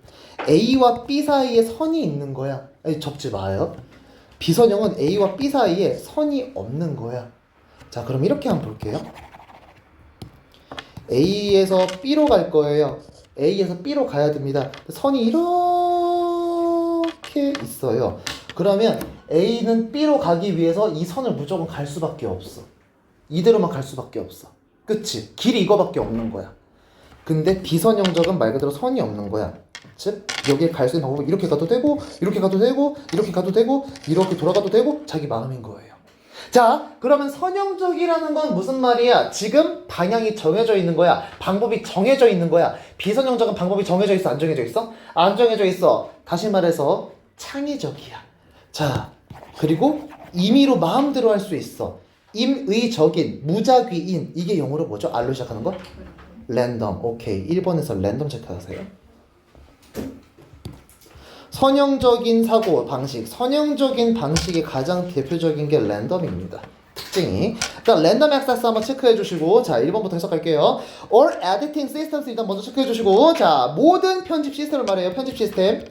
A와 B 사이에 선이 있는 거야. 아니, 접지 마요. 비선형은 A와 B 사이에 선이 없는 거야. 자, 그럼 이렇게 한번 볼게요. A에서 B로 갈 거예요. A에서 B로 가야 됩니다. 선이 이렇게 있어요. 그러면 A는 B로 가기 위해서 이 선을 무조건 갈 수밖에 없어. 이대로만 갈 수밖에 없어. 그치? 길이 이거밖에 없는 거야. 근데 비선형적은 말 그대로 선이 없는 거야. 즉 여기에 갈 수 있는 방법은 이렇게 가도 되고, 이렇게 가도 되고, 이렇게 가도 되고, 이렇게 돌아가도 되고, 자기 마음인 거예요. 자, 그러면 선형적이라는 건 무슨 말이야? 지금 방향이 정해져 있는 거야. 방법이 정해져 있는 거야. 비선형적은 방법이 정해져 있어? 안 정해져 있어? 안 정해져 있어. 다시 말해서 창의적이야. 자, 그리고 임의로 마음대로 할 수 있어. 임의적인, 무작위인. 이게 영어로 뭐죠? R로 시작하는 거? 랜덤. 오케이. 1번에서 랜덤 체크하세요. 선형적인 사고 방식, 선형적인 방식의 가장 대표적인 게 랜덤입니다. 특징. 특징이. 일단 랜덤 액세스 한번 체크해 주시고, 자 1번부터 해석할게요. All editing systems 일단 먼저 체크해 주시고, 자 모든 편집 시스템을 말해요. 편집 시스템.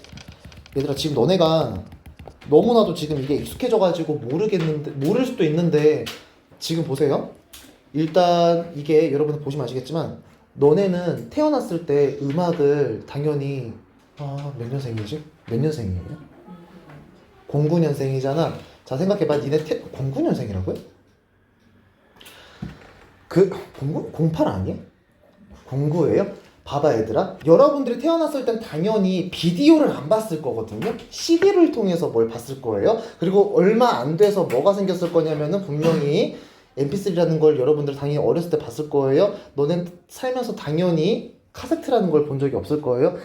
얘들아 지금 너네가 너무나도 지금 이게 익숙해져가지고 모를 수도 있는데 지금 보세요. 일단 이게 여러분들 보시면 아시겠지만 너네는 태어났을 때 음악을 당연히 몇 년생이지? 몇 년생이에요? 09년생이잖아. 자 생각해봐. 니네 09년생이라고요? 그 08 아니야? 09예요? 봐봐 얘들아. 여러분들이 태어났을 땐 당연히 비디오를 안 봤을 거거든요. CD를 통해서 뭘 봤을 거예요. 그리고 얼마 안 돼서 뭐가 생겼을 거냐면은 분명히 MP3라는 걸 여러분들 당연히 어렸을 때 봤을 거예요. 너넨 살면서 당연히 카세트라는 걸 본 적이 없을 거예요.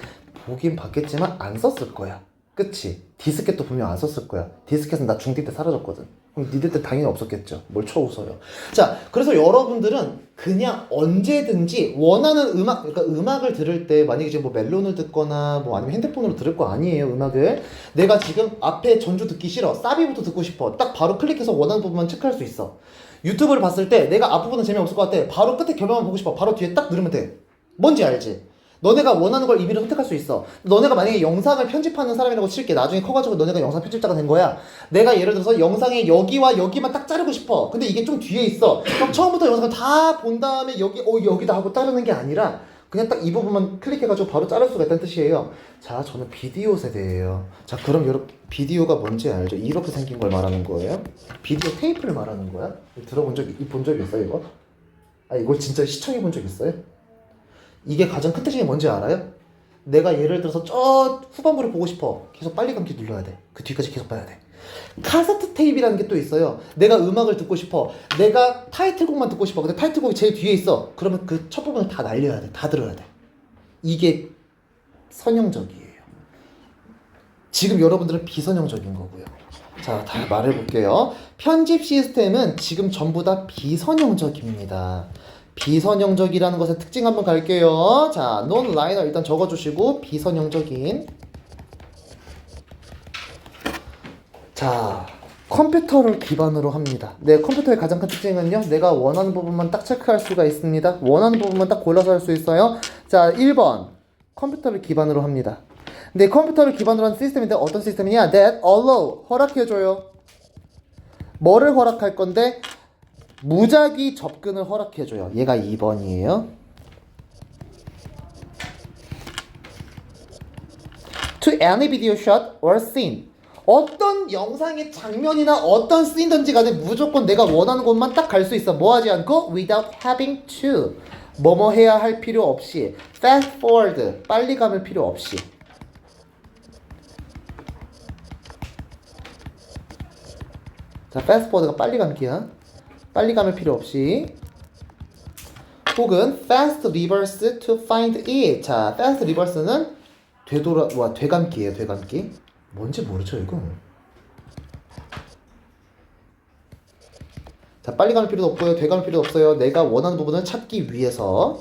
보긴 봤겠지만 안 썼을 거야. 그치? 디스켓도 분명 안 썼을 거야. 디스켓은 나 중2 때 사라졌거든. 그럼 니들 때 당연히 없었겠죠. 뭘 쳐웃어요. 자, 그래서 여러분들은 그냥 언제든지 원하는 음악, 그러니까 음악을 들을 때 만약에 지금 뭐 멜론을 듣거나 뭐 아니면 핸드폰으로 들을 거 아니에요, 음악을. 내가 지금 앞에 전주 듣기 싫어. 사비부터 듣고 싶어. 딱 바로 클릭해서 원하는 부분만 체크할 수 있어. 유튜브를 봤을 때 내가 앞부분은 재미없을 것 같아. 바로 끝에 결말만 보고 싶어. 바로 뒤에 딱 누르면 돼. 뭔지 알지? 너네가 원하는 걸 임의로 선택할 수 있어. 너네가 만약에 영상을 편집하는 사람이라고 칠게. 나중에 커가지고 너네가 영상 편집자가 된 거야. 내가 예를 들어서 영상에 여기와 여기만 딱 자르고 싶어. 근데 이게 좀 뒤에 있어. 그럼 처음부터 영상을 다 본 다음에 여기다 하고 자르는 게 아니라 그냥 딱 이 부분만 클릭해가지고 바로 자를 수가 있다는 뜻이에요. 자, 저는 비디오 세대예요. 자, 그럼 여러분 비디오가 뭔지 알죠? 이렇게 생긴 걸 말하는 거예요. 비디오 테이프를 말하는 거야. 본 적 있어요 이거? 이걸 진짜 시청해 본 적 있어요? 이게 가장 큰 특징이 뭔지 알아요? 내가 예를 들어서 저 후반부를 보고 싶어. 계속 빨리 감기 눌러야 돼. 그 뒤까지 계속 봐야 돼. 카세트 테이프라는 게 또 있어요. 내가 음악을 듣고 싶어. 내가 타이틀곡만 듣고 싶어. 근데 타이틀곡이 제일 뒤에 있어. 그러면 그 첫 부분을 다 날려야 돼. 다 들어야 돼. 이게 선형적이에요. 지금 여러분들은 비선형적인 거고요. 자, 다 말해볼게요. 편집 시스템은 지금 전부 다 비선형적입니다. 비선형적이라는 것의 특징 한번 갈게요. 자, 논라이너 일단 적어주시고 비선형적인. 자, 컴퓨터를 기반으로 합니다. 네, 컴퓨터의 가장 큰 특징은요. 내가 원하는 부분만 딱 체크할 수가 있습니다. 원하는 부분만 딱 골라서 할 수 있어요. 자, 1번 컴퓨터를 기반으로 합니다. 네, 컴퓨터를 기반으로 한 시스템인데 어떤 시스템이냐? That allow, 허락해줘요. 뭐를 허락할 건데? 무작위 접근을 허락해줘요. 얘가 2번이에요. To any video shot or scene. 어떤 영상의 장면이나 어떤 씬든지 간에 무조건 내가 원하는 곳만 딱 갈 수 있어. 뭐 하지 않고 without having to. 뭐뭐 해야 할 필요 없이. fast forward. 빨리 감을 필요 없이. 자, fast forward가 빨리 감기야. 빨리 감을 필요 없이. 혹은 fast reverse to find it. 자, fast reverse는 되감기예요. 되감기. 뭔지 모르죠 이거. 자, 빨리 감을 필요도 없고요. 되감을 필요도 없어요. 내가 원하는 부분을 찾기 위해서.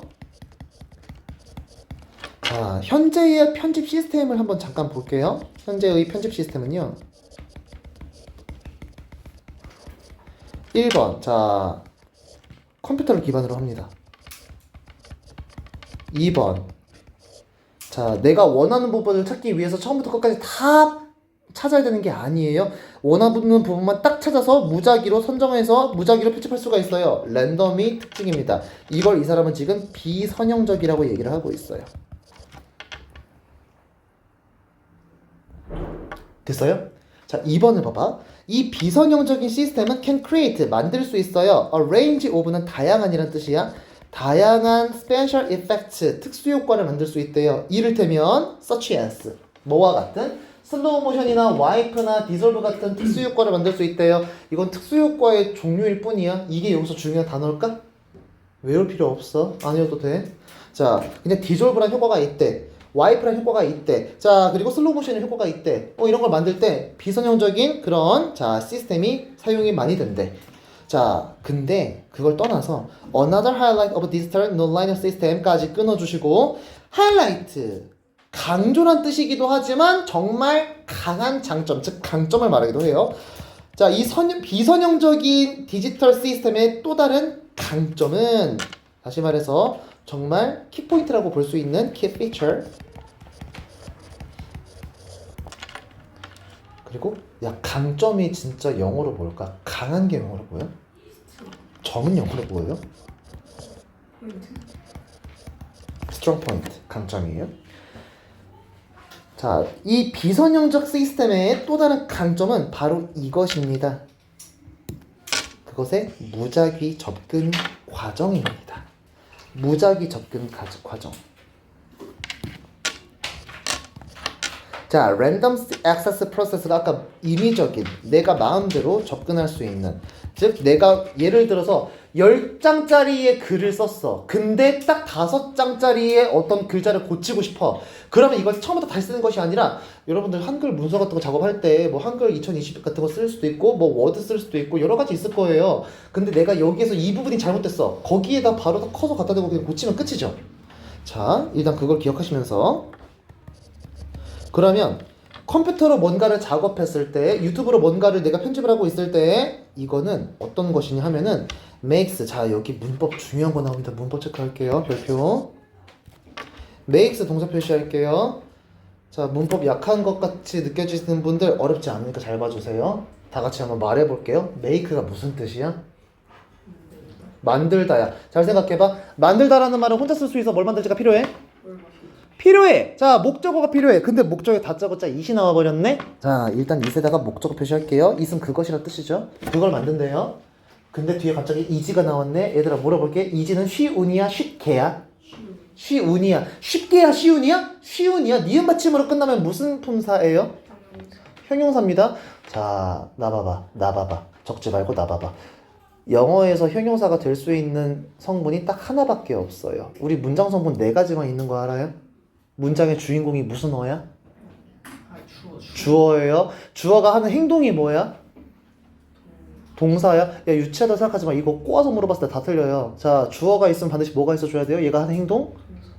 자, 현재의 편집 시스템을 한번 잠깐 볼게요. 현재의 편집 시스템은요. 1번, 자, 컴퓨터를 기반으로 합니다. 2번, 자, 내가 원하는 부분을 찾기 위해서 처음부터 끝까지 다 찾아야 되는 게 아니에요. 원하는 부분만 딱 찾아서 무작위로 선정해서 무작위로 편집할 수가 있어요. 랜덤이 특징입니다. 이걸 이 사람은 지금 비선형적이라고 얘기를 하고 있어요. 됐어요? 자, 2번을 봐봐. 이 비선형적인 시스템은 can create, 만들 수 있어요. A range of는 다양한이란 뜻이야. 다양한 special effects, 특수 효과를 만들 수 있대요. 이를테면 such as, 뭐와 같은 슬로우 모션이나 와이프나 디솔브 같은 특수 효과를 만들 수 있대요. 이건 특수 효과의 종류일 뿐이야. 이게 여기서 중요한 단어일까? 외울 필요 없어. 안 외워도 돼. 자, 그냥 디솔브란 효과가 있대. 와이프란 효과가 있대. 자, 그리고 슬로우 모션의 효과가 있대. 이런 걸 만들 때 비선형적인 그런 시스템이 사용이 많이 된대. 자, 근데 그걸 떠나서 another highlight of digital nonlinear system까지 끊어주시고, 하이라이트, 강조란 뜻이기도 하지만 정말 강한 장점, 즉 강점을 말하기도 해요. 자, 이 비선형적인 디지털 시스템의 또 다른 강점은 다시 말해서 정말 키포인트라고 볼 수 있는 키 피처. 그리고 야, 강점이 진짜 영어로 뭘까? 강한 게 영어로 뭐예요? 점은 영어로 뭐예요? 포인트. strong point, 강점이에요. 자, 이 비선형적 시스템의 또 다른 강점은 바로 이것입니다. 그것의 무작위 접근 과정입니다. 무작위 접근 과정. 자, 랜덤 액세스 프로세스가 아까 임의적인 내가 마음대로 접근할 수 있는, 즉 내가 예를 들어서 10장짜리의 글을 썼어. 근데 딱 5장짜리의 어떤 글자를 고치고 싶어. 그러면 이걸 처음부터 다시 쓰는 것이 아니라 여러분들 한글 문서 같은 거 작업할 때 뭐 한글 2020 같은 거 쓸 수도 있고 뭐 워드 쓸 수도 있고 여러 가지 있을 거예요. 근데 내가 여기에서 이 부분이 잘못됐어. 거기에다 바로 다 커서 갖다 대고 그냥 고치면 끝이죠. 자, 일단 그걸 기억하시면서 그러면 컴퓨터로 뭔가를 작업했을 때 유튜브로 뭔가를 내가 편집을 하고 있을 때 이거는 어떤 것이냐 하면은 makes. 자, 여기 문법 중요한 거 나옵니다. 문법 체크할게요. 별표 makes 동사 표시할게요. 자, 문법 약한 것 같이 느껴지시는 분들 어렵지 않으니까 잘 봐주세요. 다 같이 한번 말해볼게요. make가 무슨 뜻이야? 만들다야. 잘 생각해봐. 만들다라는 말은 혼자 쓸 수 있어. 뭘 만들지가 필요해? 필요해. 자, 목적어가 필요해. 근데 목적에 다짜고짜 it이 나와버렸네. 자, 일단 it에다가 목적어 표시할게요. it은 그것이란 뜻이죠. 그걸 만든대요. 근데 뒤에 갑자기 is가 나왔네. 얘들아 물어볼게. is는 쉬운이야 쉽게야? 쉬운이야. 쉽게야 쉬운이야? 쉬운이야. 니은 받침으로 끝나면 무슨 품사예요? 형용사입니다. 자, 나봐봐. 적지 말고 나봐봐. 영어에서 형용사가 될 수 있는 성분이 딱 하나밖에 없어요. 우리 문장 성분 4가지만 있는 거 알아요? 문장의 주인공이 무슨 어야? 주어예요. 주어가 하는 행동이 뭐야? 동사야? 야, 유치하다 생각하지 마. 이거 꼬아서 물어봤을 때 다 틀려요. 자, 주어가 있으면 반드시 뭐가 있어줘야 돼요? 얘가 하는 행동?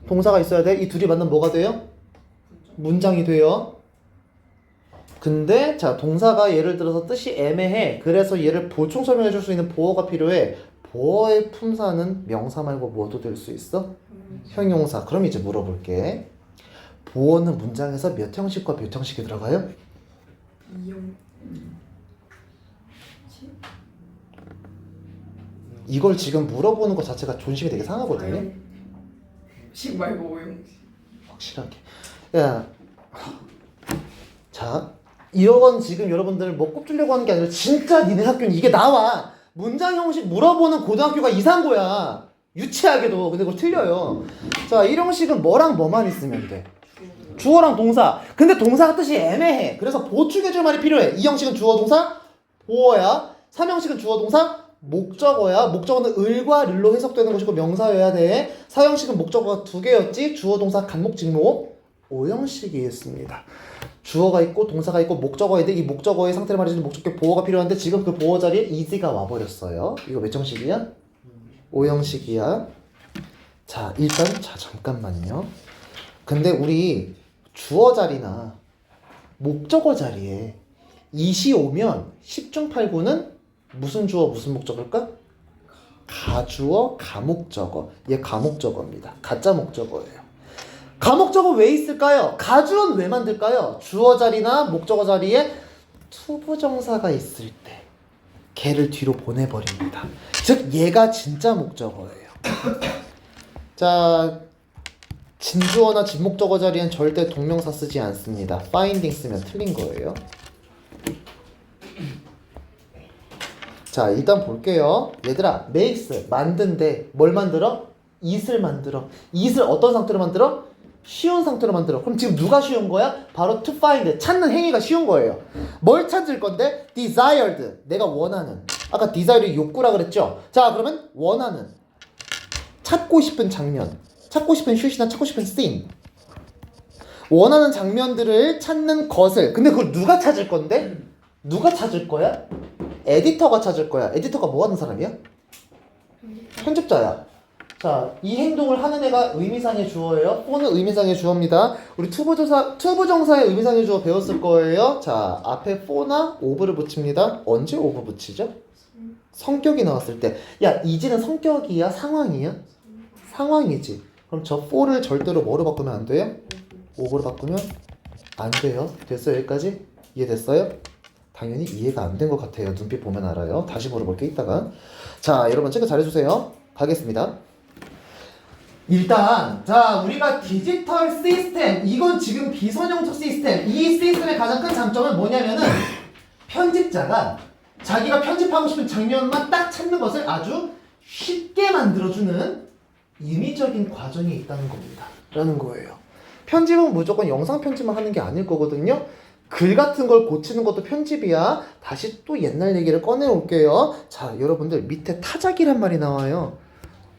동사가 있어야 돼. 이 둘이 만나면 뭐가 돼요? 문장이 돼요. 근데 자, 동사가 예를 들어서 뜻이 애매해. 그래서 얘를 보충 설명해 줄 수 있는 보어가 필요해. 보어의 품사는 명사 말고 뭐도 될 수 있어? 형용사. 그럼 이제 물어볼게. 보어는 문장에서 몇 형식과 몇 형식이 들어가요? 이용. 이걸 지금 물어보는 것 자체가 존심이 되게 상하거든요. 식 말고 오용식. 확실하게. 야, 자, 이런 지금 여러분들 뭐 꼽주려고 하는 게 아니라 진짜 니네 학교는 이게 나와. 문장 형식 물어보는 고등학교가 이상한 거야. 유치하게도. 근데 그거 틀려요. 자, 1형식은 뭐랑 뭐만 있으면 돼? 주어랑 동사. 근데 동사가 뜻이 애매해. 그래서 보충해줄 말이 필요해. 2형식은 주어 동사 보어야. 3형식은 주어 동사 목적어야. 목적어는 을과 를로 해석되는 것이고 명사여야 돼. 4형식은 목적어가 2개였지. 주어 동사 간목 직목. 5형식이 있습니다. 주어가 있고 동사가 있고 목적어가 있는데 이 목적어의 상태를 말해주는 목적격 보어가 필요한데 지금 그 보어 자리에 is가 와버렸어요. 이거 몇 형식이야? 5형식이야. 자, 일단 자 잠깐만요. 근데 우리 주어 자리나 목적어 자리에 is이 오면 10중 8구는 무슨 주어 무슨 목적어일까? 가주어 가목적어. 얘 가목적어입니다. 가짜 목적어예요. 가목적어 왜 있을까요? 가주어는 왜 만들까요? 주어 자리나 목적어 자리에 투부정사가 있을 때 걔를 뒤로 보내버립니다. 즉 얘가 진짜 목적어예요. 자, 진주어나 진목적어 자리엔 절대 동명사 쓰지 않습니다. finding 쓰면 틀린 거예요. 자, 일단 볼게요. 얘들아, makes 만든데 뭘 만들어? it을 만들어. it을 어떤 상태로 만들어? 쉬운 상태로 만들어. 그럼 지금 누가 쉬운 거야? 바로 to find, 찾는 행위가 쉬운 거예요. 뭘 찾을 건데? desired, 내가 원하는. 아까 desired이 욕구라 그랬죠? 자, 그러면 원하는, 찾고 싶은 장면, 찾고 싶은 슛이나 찾고 싶은 scene, 원하는 장면들을 찾는 것을. 근데 그걸 누가 찾을 건데? 누가 찾을 거야? 에디터가 찾을 거야. 에디터가 뭐 하는 사람이야? 편집자야. 자, 이 행동을 하는 애가 의미상의 주어예요. for는 의미상의 주어입니다. 우리 투부정사의 의미상의 주어 배웠을 거예요. 자, 앞에 for나 of를 붙입니다. 언제 of 붙이죠? 성격이 나왔을 때. 야, 이지는 성격이야? 상황이야? 상황이지. 그럼 저 for를 절대로 뭐로 바꾸면 안 돼요? of로 바꾸면 안 돼요. 됐어요? 여기까지? 이해됐어요? 당연히 이해가 안 된 것 같아요. 눈빛 보면 알아요. 다시 물어볼게 이따가. 자, 여러분 체크 잘해주세요. 가겠습니다. 일단 자, 우리가 디지털 시스템, 이건 지금 비선형적 시스템. 이 시스템의 가장 큰 장점은 뭐냐면은 편집자가 자기가 편집하고 싶은 장면만 딱 찾는 것을 아주 쉽게 만들어주는 임의적인 과정이 있다는 겁니다. 라는 거예요. 편집은 무조건 영상 편집만 하는 게 아닐 거거든요. 글 같은 걸 고치는 것도 편집이야. 다시 또 옛날 얘기를 꺼내 올게요. 자, 여러분들 밑에 타작이란 말이 나와요.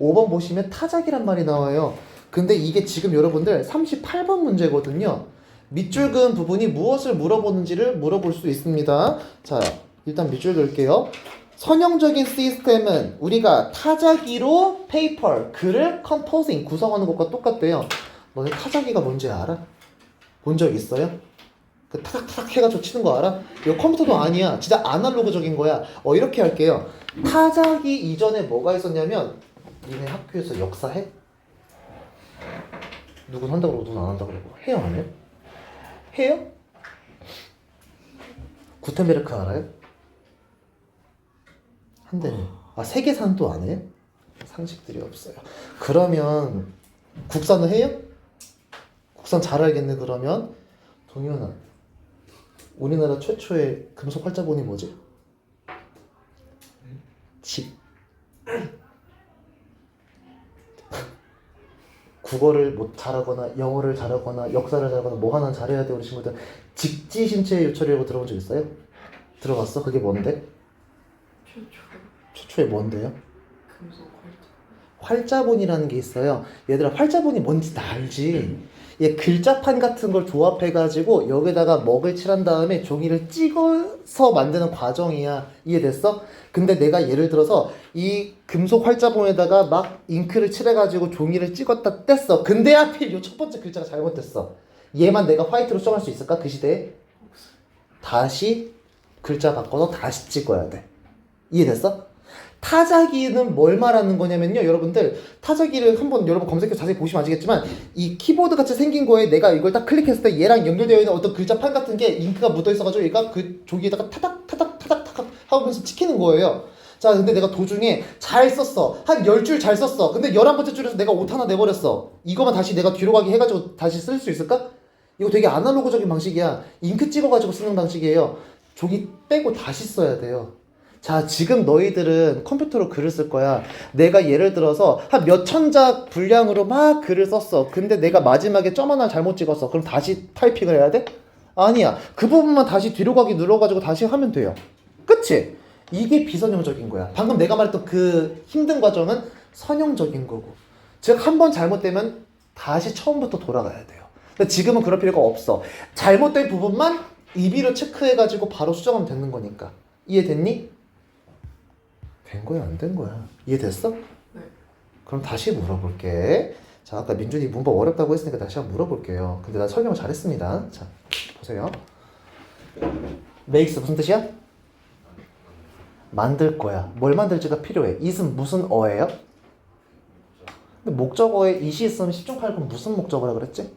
5번 보시면 타작이란 말이 나와요. 근데 이게 지금 여러분들 38번 문제거든요. 밑줄 그은 부분이 무엇을 물어보는지를 물어볼 수 있습니다. 자, 일단 밑줄 그을게요. 선형적인 시스템은 우리가 타자기로 페이퍼, 글을 컴포징, 구성하는 것과 똑같대요. 너네 타자기가 뭔지 알아? 본 적 있어요? 그 타닥타닥 해가지고 치는 거 알아? 이거 컴퓨터도 아니야. 진짜 아날로그적인 거야. 이렇게 할게요. 타자기 이전에 뭐가 있었냐면, 니네 학교에서 역사해? 누군 한다 그러고 누군 안 한다 그러고. 해요 안 해요? 해요? 구텐베르크 알아요? 한대는. 아, 세계사도 안 해요? 상식들이 없어요. 그러면 국사는 해요? 국산 잘 알겠네. 그러면 동현아, 우리나라 최초의 금속 활자본이 뭐지? 집. 국어를 못 잘하거나 영어를 잘하거나 역사를 잘하거나 뭐 하나 잘해야 돼. 우리 친구들 직지신체 요철이라고 들어본 적 있어요? 들어봤어? 그게 뭔데? 최초의 뭔데요? 금속 활자본이라는 게 있어요. 얘들아, 활자본이 뭔지 다 알지? 얘 글자판 같은 걸 조합해가지고 여기다가 먹을 칠한 다음에 종이를 찍어서 만드는 과정이야. 이해됐어? 근데 내가 예를 들어서 이 금속 활자본에다가 막 잉크를 칠해가지고 종이를 찍었다 뗐어. 근데 하필 요 첫 번째 글자가 잘못됐어. 얘만 내가 화이트로 수정할 수 있을까? 그 시대에? 다시 글자 바꿔서 다시 찍어야 돼. 이해됐어? 타자기는 뭘 말하는 거냐면요, 여러분들 타자기를 한번 여러분 검색해서 자세히 보시면 아시겠지만 이 키보드 같이 생긴 거에 내가 이걸 딱 클릭했을 때 얘랑 연결되어 있는 어떤 글자판 같은 게 잉크가 묻어 있어가지고 얘가 그 종이에다가 타닥 타닥 타닥 타닥 하면서 찍히는 거예요. 자, 근데 내가 도중에 잘 썼어. 한 10줄 잘 썼어. 근데 11번째 줄에서 내가 옷 하나 내버렸어. 이거만 다시 내가 뒤로 가기 해가지고 다시 쓸 수 있을까? 이거 되게 아날로그적인 방식이야. 잉크 찍어가지고 쓰는 방식이에요. 종이 빼고 다시 써야 돼요. 자, 지금 너희들은 컴퓨터로 글을 쓸 거야. 내가 예를 들어서 한 몇천 자 분량으로 막 글을 썼어. 근데 내가 마지막에 점 하나 잘못 찍었어. 그럼 다시 타이핑을 해야 돼? 아니야. 그 부분만 다시 뒤로 가기 눌러가지고 다시 하면 돼요. 그치? 이게 비선형적인 거야. 방금 내가 말했던 그 힘든 과정은 선형적인 거고. 즉, 한 번 잘못되면 다시 처음부터 돌아가야 돼요. 근데 지금은 그럴 필요가 없어. 잘못된 부분만 임의로 체크해가지고 바로 수정하면 되는 거니까. 이해됐니? 된 거야, 안 된 거야? 이해됐어? 네. 그럼 다시 물어볼게. 자, 아까 민준이 문법 어렵다고 했으니까 다시 한번 물어볼게요. 근데 나 설명 잘했습니다. 자, 보세요. makes 무슨 뜻이야? 만들 거야. 뭘 만들지가 필요해. is은 무슨 어예요? 근데 목적어에 is이 있으면 10중 8구 무슨 목적어라 그랬지?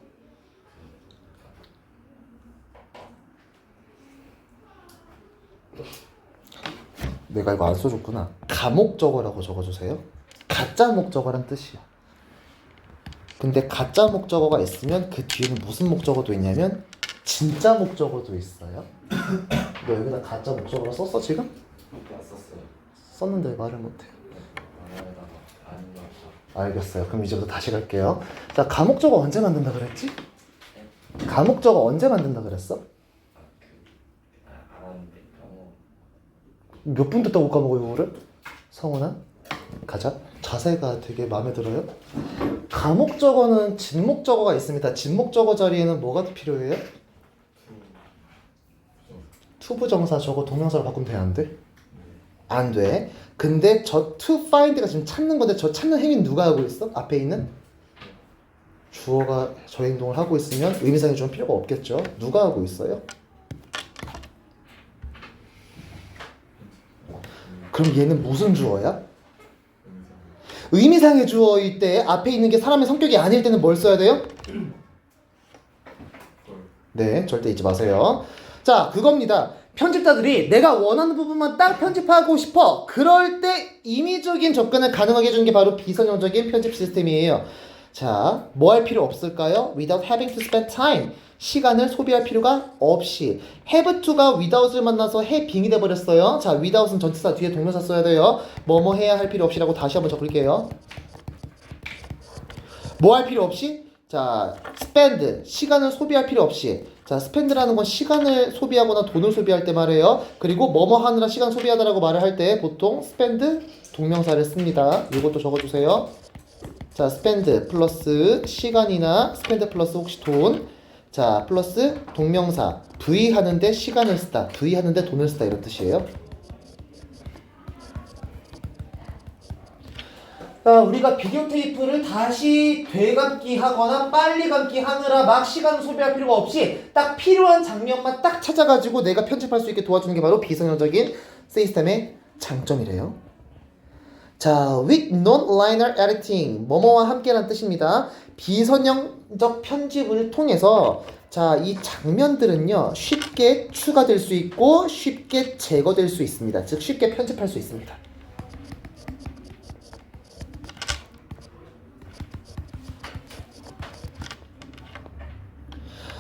내가 이거 안 써줬구나. 가목적어라고 적어주세요. 가짜 목적어란 뜻이야. 근데 가짜 목적어가 있으면 그 뒤에는 무슨 목적어도 있냐면 진짜 목적어도 있어요. 너 여기다 가짜 목적어로 썼어 지금? 안 썼어요. 썼는데 말을 못해요. 만화에다가 아닌 것 같아. 알겠어요. 그럼 이제부터 다시 갈게요. 자, 가목적어 언제 만든다 그랬지? 가목적어 언제 만든다 그랬어? 알았는데 너무 몇 분 듣다고 까먹어요, 이거를? 성훈아? 가자. 자세가 되게 마음에 들어요? 가목적어는 진목적어가 있습니다. 진목적어 자리에는 뭐가 필요해요? 투부정사 저거 동명사로 바꾸면 돼, 안 돼? 안 돼. 근데 저 to find가 지금 찾는 건데 저 찾는 행위는 누가 하고 있어? 앞에 있는 주어가 저 행동을 하고 있으면 의미상의 주어는 필요가 없겠죠. 누가 하고 있어요? 그럼 얘는 무슨 주어야? 의미상의 주어일 때 앞에 있는 게 사람의 성격이 아닐 때는 뭘 써야 돼요? 네, 절대 잊지 마세요. 자, 그겁니다. 편집자들이 내가 원하는 부분만 딱 편집하고 싶어. 그럴 때 임의적인 접근을 가능하게 해주는 게 바로 비선형적인 편집 시스템이에요. 자, 뭐 할 필요 없을까요? Without having to spend time. 시간을 소비할 필요가 없이. have to가 without을 만나서 having이 돼버렸어요. 자, without은 전치사 뒤에 동명사 써야 돼요. 뭐뭐 해야 할 필요 없이라고 다시 한번 적을게요. 뭐 할 필요 없이? 자, spend. 시간을 소비할 필요 없이. 자, spend라는 건 시간을 소비하거나 돈을 소비할 때 말해요. 그리고 뭐뭐 하느라 시간 소비하다라고 말을 할 때 보통 spend 동명사를 씁니다. 이것도 적어주세요. 자, spend 플러스 시간이나 spend 플러스 혹시 돈. 자, 플러스 동명사. V 하는데 시간을 쓰다. V 하는데 돈을 쓰다 이런 뜻이에요. 우리가 비디오 테이프를 다시 되감기 하거나 빨리 감기 하느라 막 시간을 소비할 필요가 없이 딱 필요한 장면만 딱 찾아가지고 내가 편집할 수 있게 도와주는 게 바로 비선형적인 시스템의 장점이래요. 자, with non-linear editing, 뭐뭐와 함께라는 뜻입니다. 비선형적 편집을 통해서 자, 이 장면들은요 쉽게 추가될 수 있고 쉽게 제거될 수 있습니다. 즉 쉽게 편집할 수 있습니다.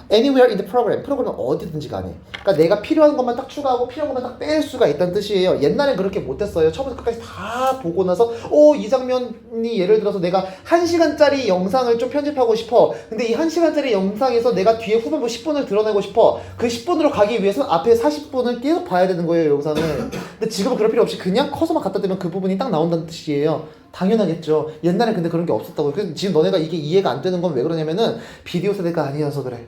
Anywhere in the program. 프로그램은 어디든지 간에. 그러니까 내가 필요한 것만 딱 추가하고 필요한 것만 딱 뺄 수가 있다는 뜻이에요. 옛날엔 그렇게 못했어요. 처음부터 끝까지 다 보고 나서 이 장면이 예를 들어서 내가 1시간짜리 영상을 좀 편집하고 싶어. 근데 이 1시간짜리 영상에서 내가 뒤에 후반부 10분을 드러내고 싶어. 그 10분으로 가기 위해서는 앞에 40분을 계속 봐야 되는 거예요, 영상을. 근데 지금은 그럴 필요 없이 그냥 커서만 갖다 대면 그 부분이 딱 나온다는 뜻이에요. 당연하겠죠. 옛날엔 근데 그런 게 없었다고요. 그래서 지금 너네가 이게 이해가 안 되는 건 왜 그러냐면은 비디오 세대가 아니어서 그래.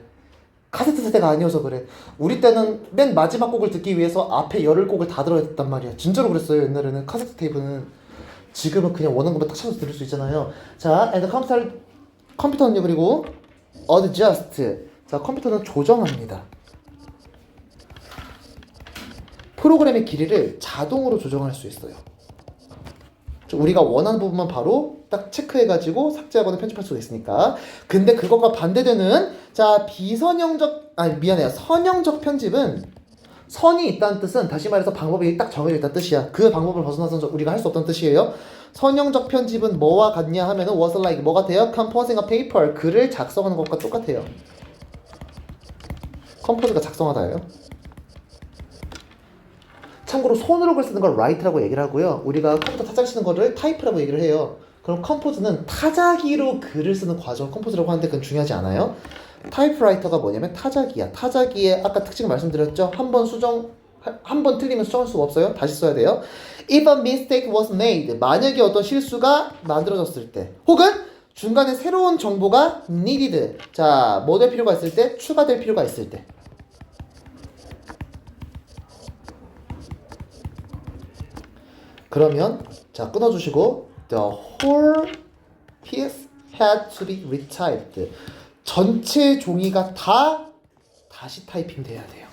카세트 세대가 아니어서 그래. 우리 때는 맨 마지막 곡을 듣기 위해서 앞에 10곡을 다 들어야 됐단 말이야. 진짜로 그랬어요. 옛날에는 카세트 테이프는. 지금은 그냥 원하는 것만 딱 찾아서 들을 수 있잖아요. 자, and 컴퓨터는요. 그리고 adjust. 자, 컴퓨터는 조정합니다. 프로그램의 길이를 자동으로 조정할 수 있어요. 우리가 원하는 부분만 바로 딱 체크해가지고 삭제하거나 편집할 수가 있으니까. 근데 그것과 반대되는 자 선형적 편집은 선이 있다는 뜻은 다시 말해서 방법이 딱 정해져 있다는 뜻이야. 그 방법을 벗어나서 우리가 할 수 없다는 뜻이에요. 선형적 편집은 뭐와 같냐 하면은 was like 뭐 같아요? composing a paper. 글을 작성하는 것과 똑같아요. compose가 작성하다예요. 참고로 손으로 글 쓰는 걸 write라고 얘기를 하고요. 우리가 컴퓨터 타자기 쓰는 거를 type라고 얘기를 해요. 그럼 컴포즈는 타자기로 글을 쓰는 과정을 컴포즈라고 하는데 그건 중요하지 않아요. 타이프라이터가 뭐냐면 타자기야. 타자기의 아까 특징 말씀드렸죠. 한 번 틀리면 수정할 수가 없어요. 다시 써야 돼요. If a mistake was made. 만약에 어떤 실수가 만들어졌을 때 혹은 중간에 새로운 정보가 needed. 자, 뭐 될 필요가 있을 때? 추가될 필요가 있을 때. 그러면 자 끊어주시고 the whole piece had to be retyped. 전체 종이가 다 다시 타이핑 돼야 돼요.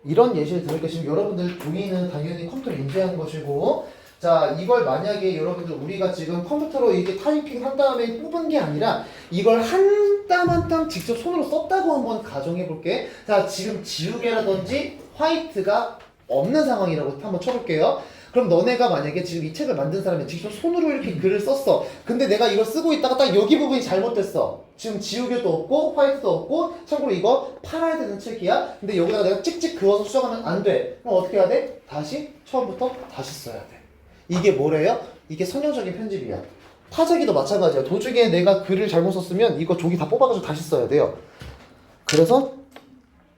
이런 예시를 들으니까 지금 여러분들 종이는 당연히 컴퓨터를 인쇄한 것이고 자 이걸 만약에 여러분들 우리가 지금 컴퓨터로 이렇게 타이핑 한 다음에 뽑은 게 아니라 이걸 한 땀 한 땀 직접 손으로 썼다고 한번 가정해 볼게. 자 지금 지우개라든지 화이트가 없는 상황이라고 한번 쳐볼게요. 그럼 너네가 만약에 지금 이 책을 만든 사람이 직접 손으로 이렇게 글을 썼어. 근데 내가 이걸 쓰고 있다가 딱 여기 부분이 잘못됐어. 지금 지우개도 없고 화이트도 없고 참고로 이거 팔아야 되는 책이야. 근데 여기다가 내가 찍찍 그어서 수정하면 안 돼. 그럼 어떻게 해야 돼? 다시 처음부터 다시 써야 돼. 이게 뭐래요? 이게 선형적인 편집이야. 타자기도 마찬가지야. 도중에 내가 글을 잘못 썼으면 이거 종이 다 뽑아가지고 다시 써야 돼요. 그래서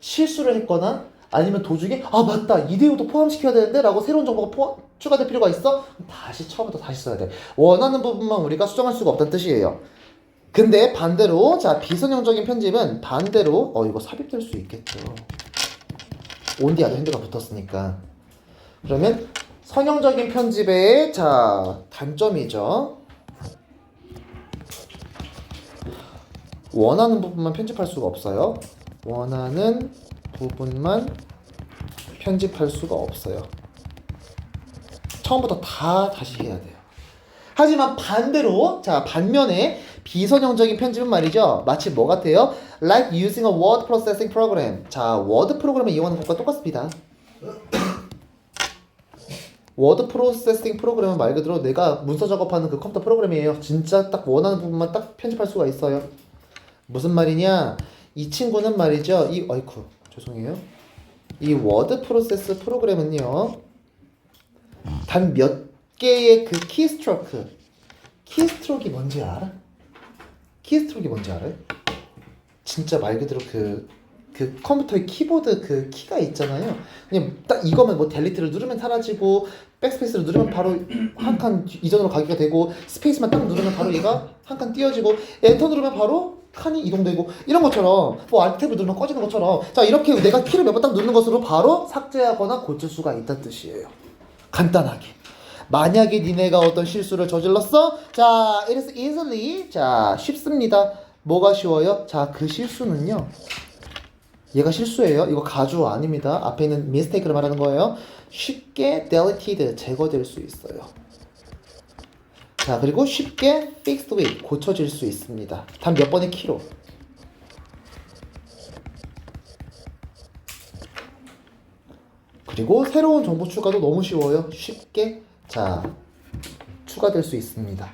실수를 했거나 아니면 도중에 아 맞다 이대호도 포함시켜야 되는데 라고 새로운 정보가 추가될 필요가 있어? 그럼 다시 처음부터 다시 써야 돼. 원하는 부분만 우리가 수정할 수가 없다는 뜻이에요. 근데 반대로 자 비선형적인 편집은 반대로 이거 삽입될 수 있겠죠. 온디아도 핸드가 붙었으니까. 그러면 선형적인 편집의 자 단점이죠. 원하는 부분만 편집할 수가 없어요. 원하는 부분만 편집할 수가 없어요. 처음부터 다 다시 해야 돼요. 하지만 반대로 자 반면에 비선형적인 편집은 말이죠. 마치 뭐 같아요? Like using a word processing program. 자 워드 프로그램을 이용하는 것과 똑같습니다. 워드 프로세싱 프로그램은 말 그대로 내가 문서 작업하는 그 컴퓨터 프로그램이에요. 진짜 딱 원하는 부분만 딱 편집할 수가 있어요. 무슨 말이냐? 이 친구는 말이죠. 죄송해요. 이 워드 프로세스 프로그램은요. 단 몇 개의 그 키스트로크이 뭔지 알아? 키스트로크이 뭔지 알아요? 진짜 말 그대로 그 컴퓨터의 키보드 그 키가 있잖아요. 그냥 딱 이거면 뭐 델리트를 누르면 사라지고 백스페이스를 누르면 바로 한 칸 이전으로 가기가 되고 스페이스만 딱 누르면 바로 얘가 한 칸 띄어지고 엔터 누르면 바로 칸이 이동되고 이런 것처럼 뭐 알트 탭을 누르면 꺼지는 것처럼 자 이렇게 내가 키를 몇 번 딱 누르는 것으로 바로 삭제하거나 고칠 수가 있다는 뜻이에요. 간단하게. 만약에 니네가 어떤 실수를 저질렀어? 자, it is easily. 자, 쉽습니다. 뭐가 쉬워요? 자, 그 실수는요. 얘가 실수예요. 이거 가주 아닙니다. 앞에 있는 mistake를 말하는 거예요. 쉽게 deleted, 제거될 수 있어요. 자, 그리고 쉽게 fixed with, 고쳐질 수 있습니다. 단 몇 번의 키로. 그리고 새로운 정보 추가도 너무 쉬워요. 쉽게 자 추가될 수 있습니다.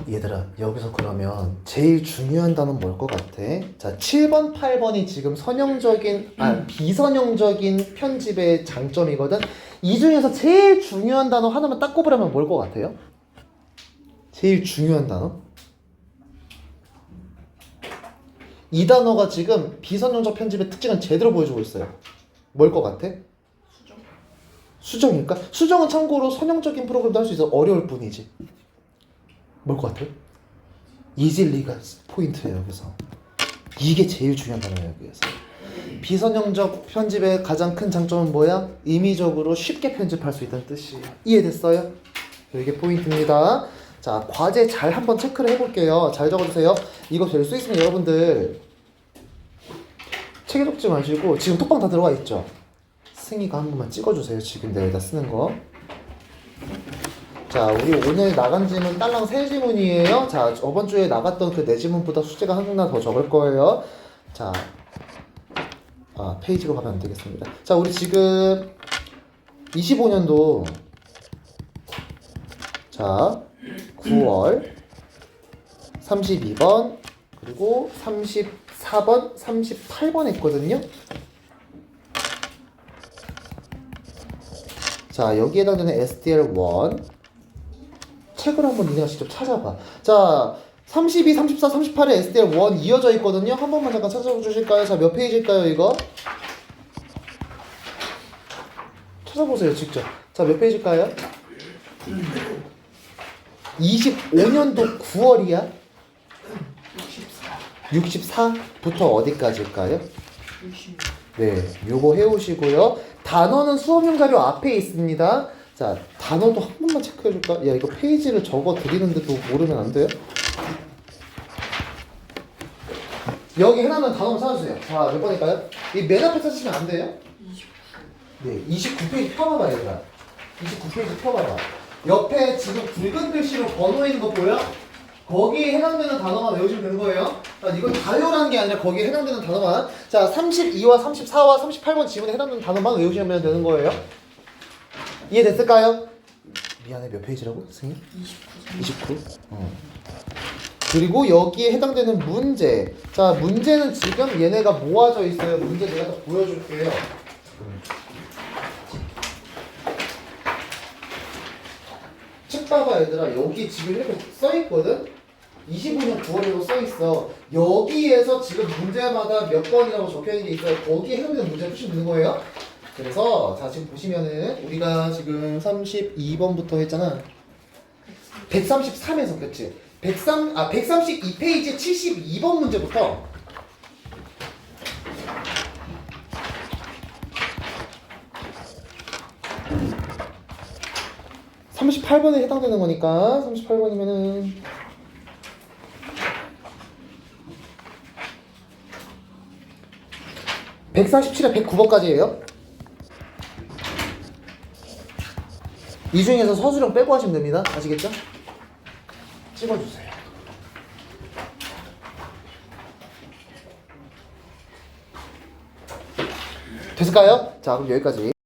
얘들아 여기서 그러면 제일 중요한 단어는 뭘 것 같아? 자 7번 8번이 지금 비선형적인 편집의 장점이거든. 이 중에서 제일 중요한 단어 하나만 딱 꼽으라면 뭘 것 같아요? 제일 중요한 단어? 이 단어가 지금 비선형적 편집의 특징을 제대로 보여주고 있어요. 뭘 것 같아? 수정일까? 수정은 참고로 선형적인 프로그램도 할 수 있어. 어려울 뿐이지. 뭘 것 같아? 이질리가 포인트예요. 여기서 이게 제일 중요한 단어예요. 여기에서 비선형적 편집의 가장 큰 장점은 뭐야? 임의적으로 쉽게 편집할 수 있다는 뜻이에요. 이해됐어요? 이게 포인트입니다. 자 과제 잘 한번 체크를 해볼게요. 잘 적어주세요. 이거 될 수 있으면 여러분들 책에 적지 마시고 지금 톡방 다 들어가 있죠? 승희가 한 번만 찍어주세요. 지금 내가 쓰는 거. 자 우리 오늘 나간 지문 딸랑 3지문이에요. 자 저번 주에 나갔던 그 4지문보다 숙제가 하나 더 적을 거예요. 자 페이지로 가면 안 되겠습니다. 자 우리 지금 25년도 자 9월 32번 그리고 34번 38번 했거든요. 자 여기에 해당되는 SDL1 책을 한번 니네가 직접 찾아봐. 자 32, 34, 38에 SDL1 이어져 있거든요. 한 번만 잠깐 찾아주실까요? 자 몇 페이지일까요 이거? 찾아보세요 직접. 자 몇 페이지일까요? 25년도 9월이야? 64부터 어디까지일까요? 60. 네, 요거 해오시고요. 단어는 수업용 자료 앞에 있습니다. 자, 단어도 한 번만 체크해줄까? 야, 이거 페이지를 적어 드리는데도 모르면 안 돼요? 여기 해당하는 단어만 찾아주세요. 자, 몇 번일까요? 이 맨 앞에 찾으시면 안 돼요? 29. 네, 29페이지 펴봐봐, 얘들아. 29페이지 펴봐봐. 옆에 지금 붉은 글씨로 번호 있는 거 보여? 거기에 해당되는 단어만 외우시면 되는 거예요. 자, 이건 다 외우라는 게 아니라 거기에 해당되는 단어만. 자, 32와 34와 38번 지문에 해당되는 단어만 외우시면 되는 거예요. 이해됐을까요? 미안해, 몇 페이지라고? 승희? 29. 그리고 여기에 해당되는 문제. 자, 문제는 지금 얘네가 모아져 있어요. 문제 내가 더 보여줄게요. 책 봐봐, 얘들아. 여기 지금 이렇게 써있거든? 25년 9월에도 써있어. 여기에서 지금 문제마다 몇 번이라고 적혀있는 게 있어요. 거기에 해당되는 문제를 푸시면 되는 거예요. 그래서 자 지금 보시면은 우리가 지금 32번부터 했잖아. 133에서 그치? 132페이지 72번 문제부터 38번에 해당되는 거니까 38번이면은 147에 109번까지예요. 이 중에서 서술형 빼고 하시면 됩니다. 아시겠죠? 찍어주세요. 됐을까요? 자, 그럼 여기까지.